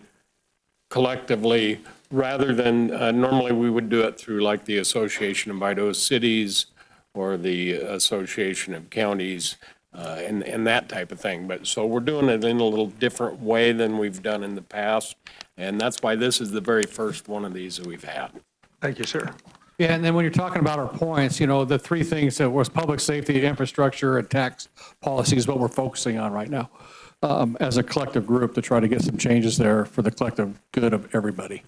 collectively, rather than normally we would do it through like the Association of Idaho Cities or the Association of Counties and that type of thing. But so we're doing it in a little different way than we've done in the past. And that's why this is the very first one of these that we've had. Thank you, sir. Yeah, and then when you're talking about our points, the three things that was public safety, infrastructure, and tax policy is what we're focusing on right now as a collective group to try to get some changes there for the collective good of everybody.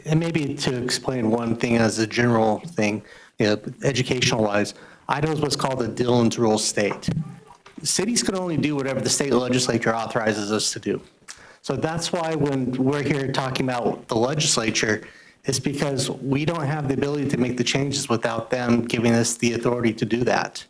And maybe to explain one thing as a general thing, educational-wise, Idaho is what's called a Dillon's Rule state. Cities can only do whatever the state legislature authorizes us to do. So that's why when we're here talking about the legislature, it's because we don't have the ability to make the changes without them giving us the authority to do that.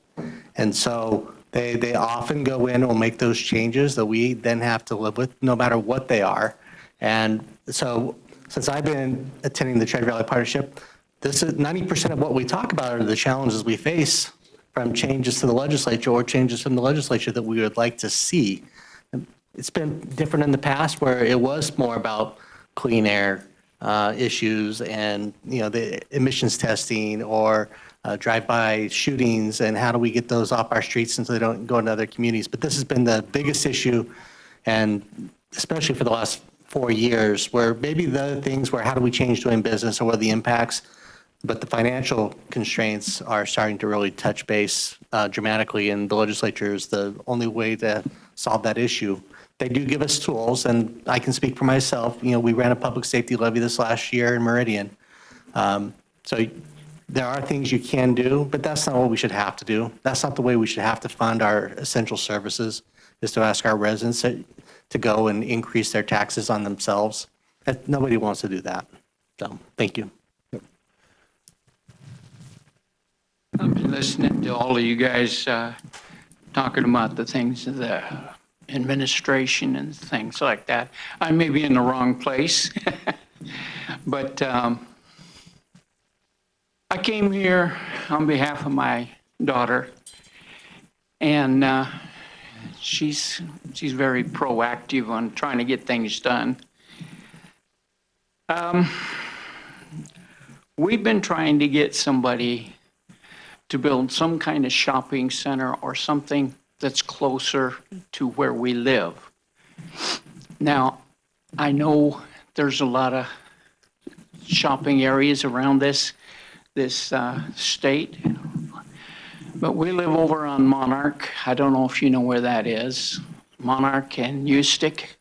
And so they often go in and will make those changes that we then have to live with, no matter what they are. And so since I've been attending the Treasure Valley Partnership, this is 90% of what we talk about are the challenges we face from changes to the legislature or changes from the legislature that we would like to see. It's been different in the past where it was more about clean air issues and, the emissions testing or drive-by shootings and how do we get those off our streets so they don't go into other communities. But this has been the biggest issue, and especially for the last 4 years, where maybe the other things were how do we change doing business or what are the impacts, but the financial constraints are starting to really touch base dramatically, and the legislature is the only way to solve that issue. They do give us tools, and I can speak for myself. We ran a public safety levy this last year in Meridian. So there are things you can do, but that's not what we should have to do. That's not the way we should have to fund our essential services, is to ask our residents to go and increase their taxes on themselves. Nobody wants to do that. So, thank you. I've been listening to all of you guys talking about the things of the administration and things like that. I may be in the wrong place, but I came here on behalf of my daughter, and she's very proactive on trying to get things done. We've been trying to get somebody to build some kind of shopping center or something that's closer to where we live. Now, I know there's a lot of shopping areas around this state, but we live over on Monarch. I don't know if you know where that is, Monarch and Eustic.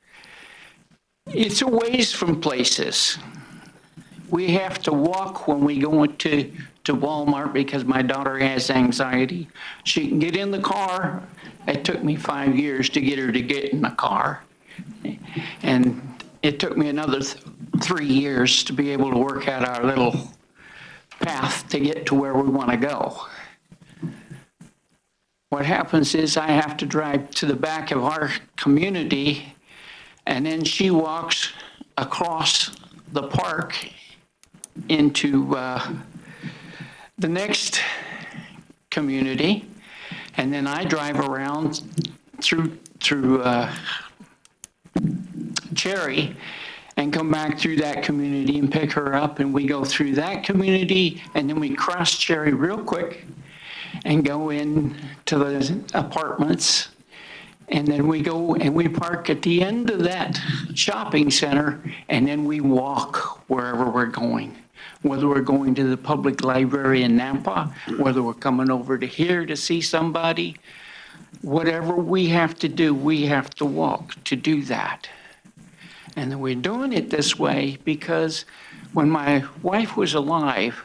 It's a ways from places. We have to walk when we go to Walmart because my daughter has anxiety. She can get in the car. It took me 5 years to get her to get in the car. And it took me another 3 years to be able to work out our little path to get to where we want to go. What happens is I have to drive to the back of our community, and then she walks across the park into the next community, and then I drive around through Cherry and come back through that community and pick her up, and we go through that community, and then we cross Cherry real quick and go in to the apartments, and then we go and we park at the end of that shopping center, and then we walk wherever we're going. Whether we're going to the public library in Nampa, whether we're coming over to here to see somebody, whatever we have to do, we have to walk to do that. And then we're doing it this way because when my wife was alive,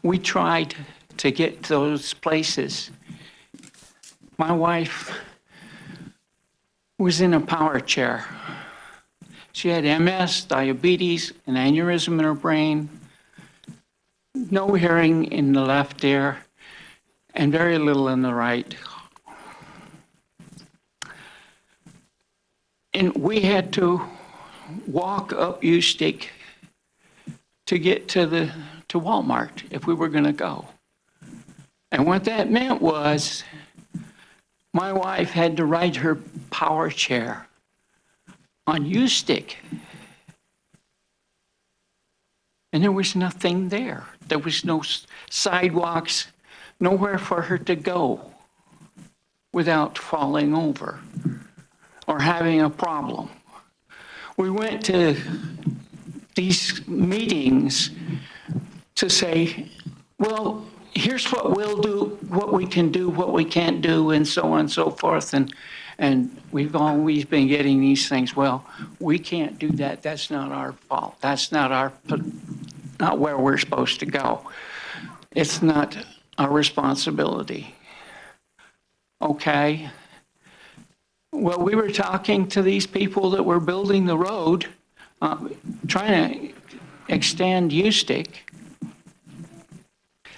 we tried to get those places. My wife was in a power chair She had MS, diabetes, an aneurysm in her brain, no hearing in the left ear, and very little in the right. And we had to walk up Ustick to get to Walmart if we were going to go. And what that meant was my wife had to ride her power chair on Ustick. And there was nothing there. There was no sidewalks, nowhere for her to go without falling over or having a problem. We went to these meetings to say, well, here's what we'll do, what we can do, what we can't do, and so on and so forth. And we've always been getting these things, well, we can't do that. That's not our fault. That's not where we're supposed to go. It's not our responsibility. Okay. Well, we were talking to these people that were building the road, trying to extend Ustick.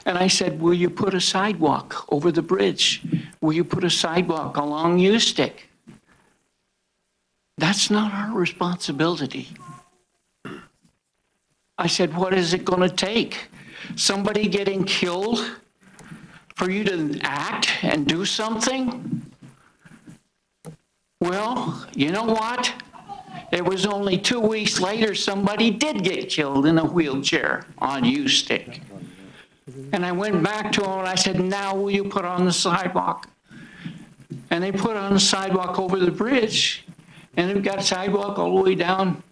And I said, will you put a sidewalk over the bridge? Will you put a sidewalk along Ustick? That's not our responsibility. I said, what is it going to take? Somebody getting killed for you to act and do something? Well, you know what? It was only 2 weeks later somebody did get killed in a wheelchair on Ustick. And I went back to him and I said, now will you put on the sidewalk? And they put on the sidewalk over the bridge. And they've got a sidewalk all the way down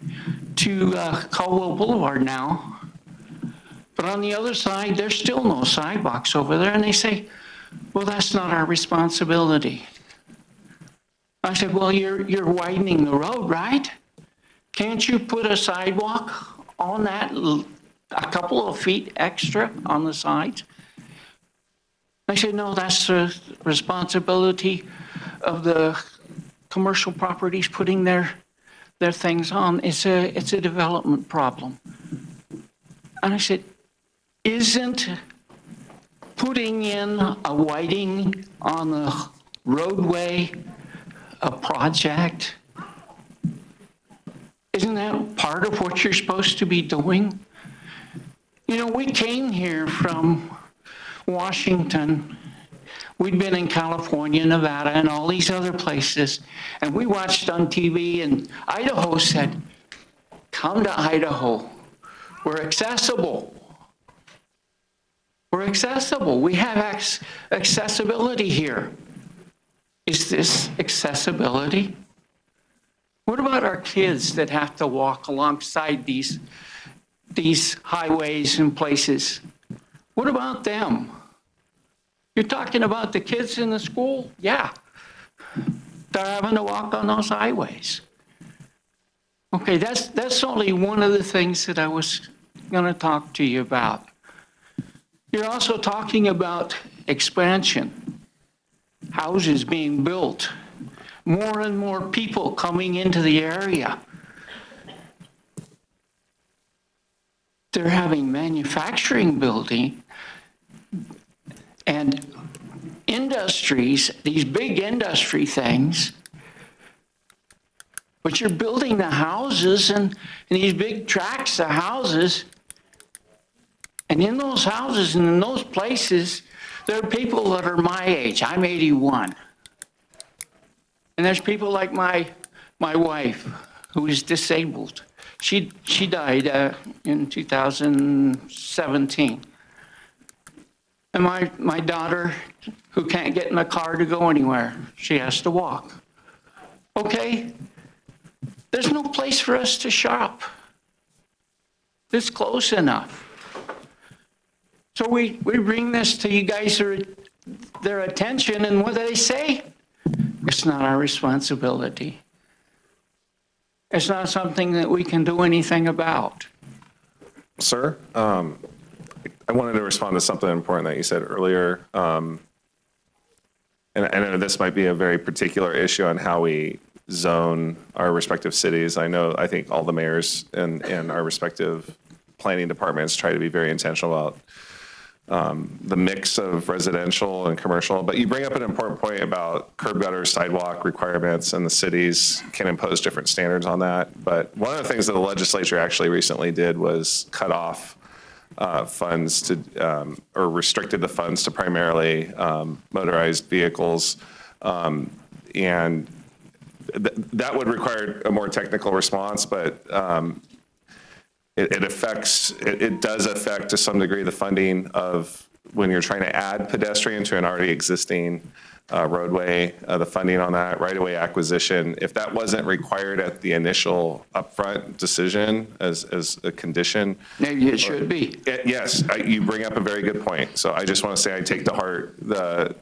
to Caldwell Boulevard now. But on the other side, there's still no sidewalks over there. And they say, well, that's not our responsibility. I said, well, you're widening the road, right? Can't you put a sidewalk on that, a couple of feet extra on the sides? I said, no, that's the responsibility of the commercial properties putting their things on. It's a development problem. And I said, isn't putting in a whiting on the roadway a project? Isn't that part of what you're supposed to be doing? You know, we came here from Washington. We'd been in California, Nevada, and all these other places. And we watched on TV, and Idaho said, come to Idaho. We're accessible. We're accessible. We have accessibility here. Is this accessibility? What about our kids that have to walk alongside these highways and places? What about them? You're talking about the kids in the school? Yeah. They're having to walk on those highways. Okay, that's only one of the things that I was going to talk to you about. You're also talking about expansion, houses being built, more and more people coming into the area. They're having manufacturing building and industries, these big industry things, but you're building the houses and these big tracts of houses. And in those houses and in those places, there are people that are my age. I'm 81. And there's people like my wife who is disabled. She died in 2017. And my daughter, who can't get in a car to go anywhere, she has to walk. Okay, there's no place for us to shop. It's close enough. So we bring this to you guys, their attention, and what do they say? It's not our responsibility. It's not something that we can do anything about. Sir, I wanted to respond to something important that you said earlier. And I know this might be a very particular issue on how we zone our respective cities. I think all the mayors and our respective planning departments try to be very intentional about the mix of residential and commercial. But you bring up an important point about curb gutter, sidewalk requirements, and the cities can impose different standards on that. But one of the things that the legislature actually recently did was cut off funds to, or restricted the funds to primarily motorized vehicles. And that would require a more technical response, but it does affect to some degree the funding of when you're trying to add pedestrian to an already existing roadway, the funding on that, right-of-way acquisition. If that wasn't required at the initial upfront decision as a condition. Maybe it should be. Yes, you bring up a very good point. So I just want to say I take to heart the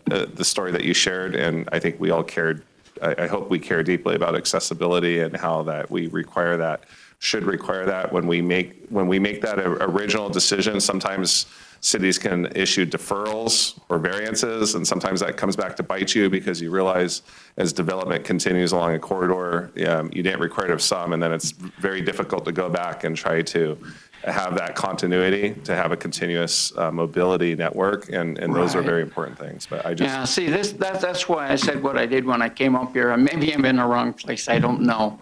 story that you shared, and I think we all cared. I hope we care deeply about accessibility and how that we require that, should require that when we make that original decision. Sometimes cities can issue deferrals or variances, and sometimes that comes back to bite you because you realize as development continues along a corridor, you didn't require it of some, and then it's very difficult to go back and try to have that continuity, to have a continuous mobility network, and those are very important things. But I just Yeah, see, that's why I said what I did when I came up here. Maybe I'm in the wrong place, I don't know.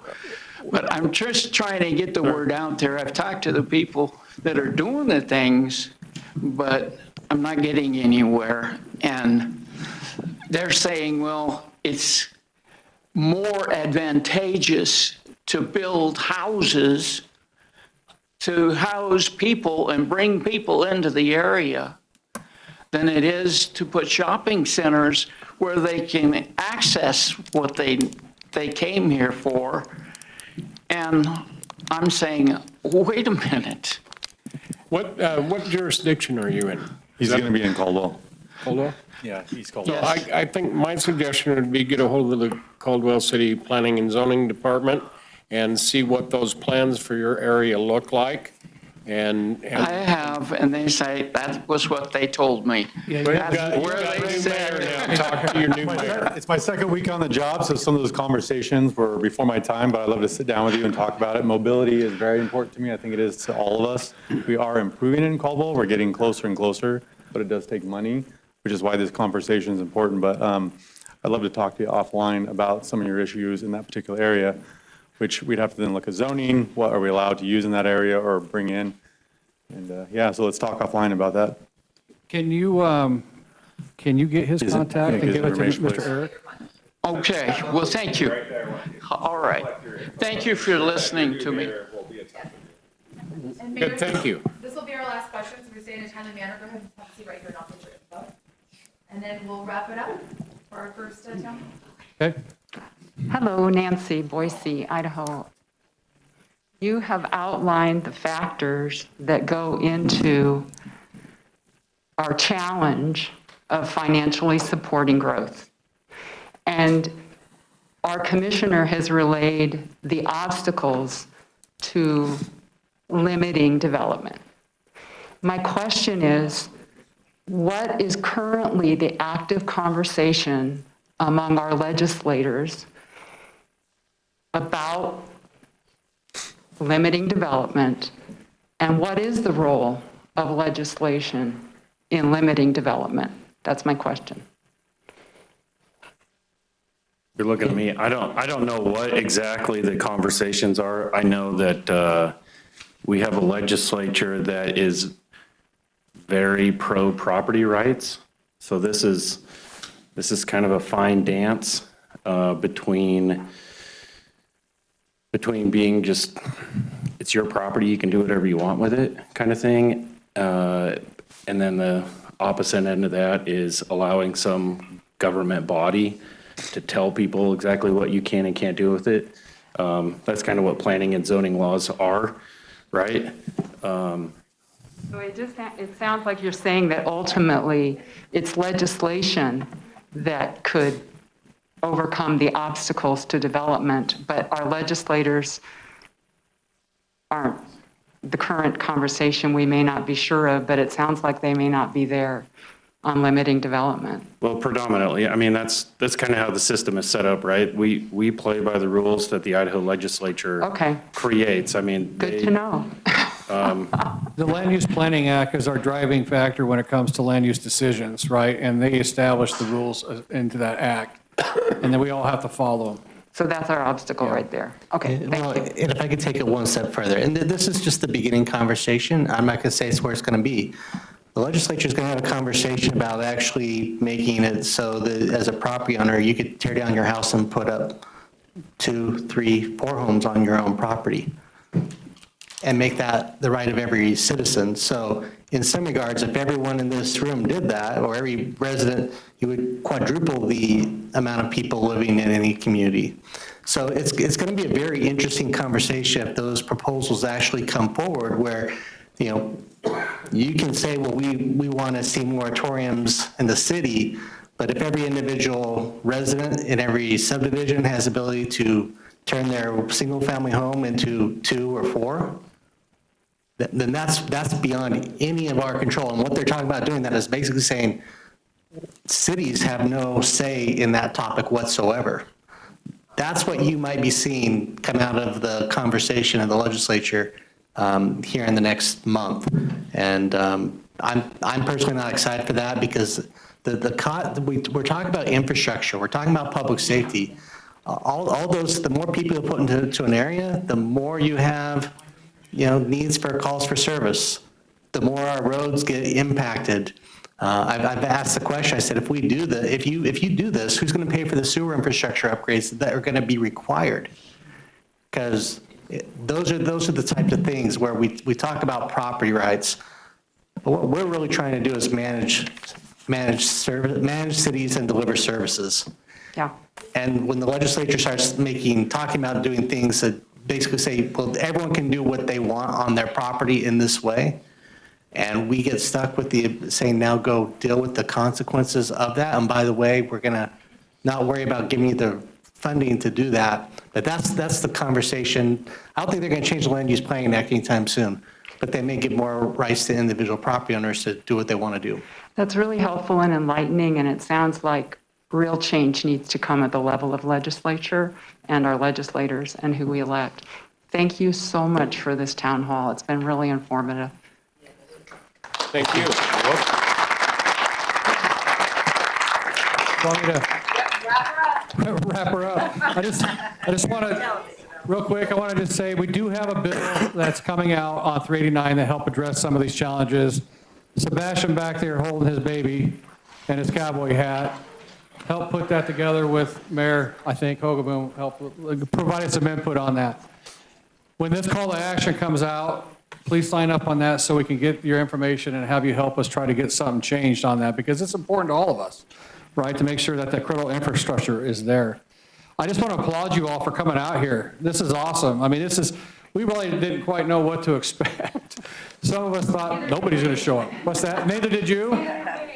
But I'm just trying to get the word out there. I've talked to the people that are doing the things, but I'm not getting anywhere. And they're saying, well, it's more advantageous to build houses to house people and bring people into the area than it is to put shopping centers where they can access what they came here for. And I'm saying, wait a minute. What jurisdiction are you in? He's going to be in Caldwell. Caldwell? Yeah, he's So Caldwell. I think my suggestion would be get a hold of the Caldwell City Planning and Zoning Department and see what those plans for your area look like. And I have, and they say that was what they told me. That's where they said. Talk to your new mayor. It's my second week on the job, so some of those conversations were before my time, but I'd love to sit down with you and talk about it. Mobility is very important to me. I think it is to all of us. We are improving in Caldwell. We're getting closer and closer, but it does take money, which is why this conversation is important. But I'd love to talk to you offline about some of your issues in that particular area, which we'd have to then look at zoning. What are we allowed to use in that area or bring in? And yeah, so let's talk offline about that. Can you get his contact and give it to Mr. Eric? Okay, well, thank you. All right. Thank you for listening to me. And Mayor, Good, thank you. This will be our last question, so we say in a timely manner. Go ahead and have a seat right here and I'll put your info. And then we'll wrap it up for our first town. Okay. Hello, Nancy, Boise, Idaho. You have outlined the factors that go into our challenge of financially supporting growth. And our commissioner has relayed the obstacles to limiting development. My question is, what is currently the active conversation among our legislators about limiting development, and what is the role of legislation in limiting development? That's my question. You're looking at me. I don't know what exactly the conversations are. I know that we have a legislature that is very pro property rights. So this is kind of a fine dance between being just, it's your property, you can do whatever you want with it kind of thing. And then the opposite end of that is allowing some government body to tell people exactly what you can and can't do with it. That's kind of what planning and zoning laws are, right? So it sounds like you're saying that ultimately it's legislation that could overcome the obstacles to development, but our legislators aren't. The current conversation we may not be sure of, but it sounds like they may not be there on limiting development? Well, predominantly, I mean, that's kind of how the system is set up, right? We play by the rules that the Idaho legislature Okay. creates. I mean, Good to know. The Land Use Planning Act is our driving factor when it comes to land use decisions, right? And they establish the rules into that act, and then we all have to follow them. So that's our obstacle right there. Okay, Well, thank you. and if I could take it one step further, and this is just the beginning conversation, I'm not going to say it's where it's going to be. The legislature is going to have a conversation about actually making it so that as a property owner, you could tear down your house and put up 2, 3, 4 homes on your own property and make that the right of every citizen. So in some regards, if everyone in this room did that, or every resident, you would quadruple the amount of people living in any community. So it's going to be a very interesting conversation if those proposals actually come forward where, you know, you can say, well, we want to see moratoriums in the city, but if every individual resident in every subdivision has the ability to turn their single-family home into 2 or 4, then that's beyond any of our control. And what they're talking about doing that is basically saying cities have no say in that topic whatsoever. That's what you might be seeing come out of the conversation in the legislature here in the next month. And I'm personally not excited for that because we're talking about infrastructure, we're talking about public safety. All those, the more people you put into an area, the more you have, you know, needs for calls for service, the more our roads get impacted. I've asked the question, I said, if you do this, who's going to pay for the sewer infrastructure upgrades that are going to be required? Because those are the types of things where we talk about property rights, but what we're really trying to do is manage cities and deliver services. Yeah. And when the legislature starts talking about doing things that basically say, well, everyone can do what they want on their property in this way, and we get stuck with saying, now go deal with the consequences of that. And by the way, we're going to not worry about giving you the funding to do that. But that's the conversation. I don't think they're going to change the land use planning act anytime soon, but they may give more rights to individual property owners to do what they want to do. That's really helpful and enlightening, and it sounds like real change needs to come at the level of legislature and our legislators and who we elect. Thank you so much for this town hall. It's been really informative. Thank you. Want me to wrap her up? I just want to, real quick, I wanted to say we do have a bill that's coming out on 389 that help address some of these challenges. Sebastian back there holding his baby and his cowboy hat helped put that together with Mayor, I think, Hogaboom, provided some input on that. When this call to action comes out, please sign up on that so we can get your information and have you help us try to get something changed on that, because it's important to all of us, right, to make sure that the critical infrastructure is there. I just want to applaud you all for coming out here. This is awesome. I mean, we really didn't quite know what to expect. Some of us thought nobody's going to show up. What's that? Neither did you?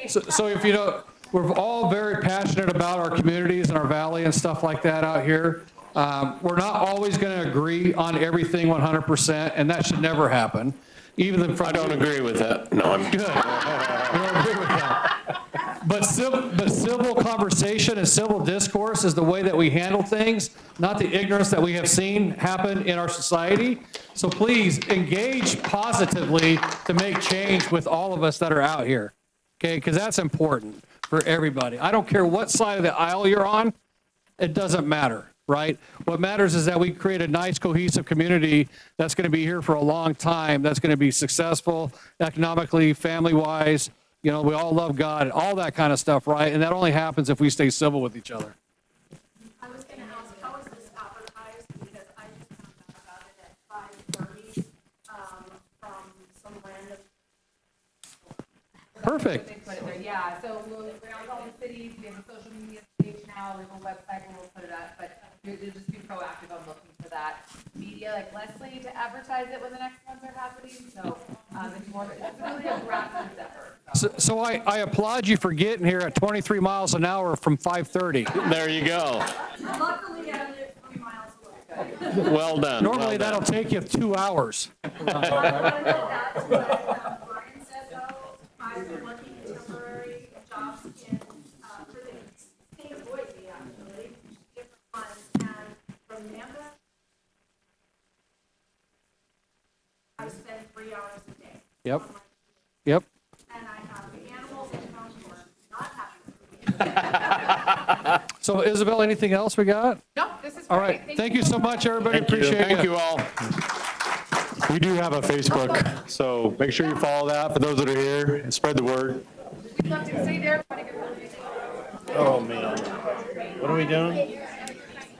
So if you know, we're all very passionate about our communities and our valley and stuff like that out here. We're not always going to agree on everything 100%, and that should never happen. I don't agree with that. No, I'm good. I don't agree with that. But civil conversation and civil discourse is the way that we handle things, not the ignorance that we have seen happen in our society. So please engage positively to make change with all of us that are out here, okay? Because that's important for everybody. I don't care what side of the aisle you're on. It doesn't matter, right? What matters is that we create a nice, cohesive community that's going to be here for a long time, that's going to be successful economically, family-wise. You know, we all love God, all that kind of stuff, right? And that only happens if we stay civil with each other. I was going to ask, how is this advertised? Because I just found out about it at 5:30 from some random. Perfect. Put it there, yeah. So we're on all the cities. We have a social media page now. We have a website where we'll put it up. But you'll just be proactive on looking for that media, like Leslie, to advertise it when the next ones are happening. So it's really a grassroots effort. So I applaud you for getting here at 23 miles an hour from 5:30. There you go. Luckily, I live 3 miles away. Well done. Normally, that'll take you 2 hours. Brian said, though, I've been working temporary in Nampa, I spend 3 hours a day. Yep. Yep. And I have animals and homes who are not happy. So Isabel, anything else we got? No, this is great. All right. Thank you so much, everybody. Appreciate it. Thank you all. We do have a Facebook, so make sure you follow that for those that are here and spread the word. We'd love to see there. Oh, man. What are we doing?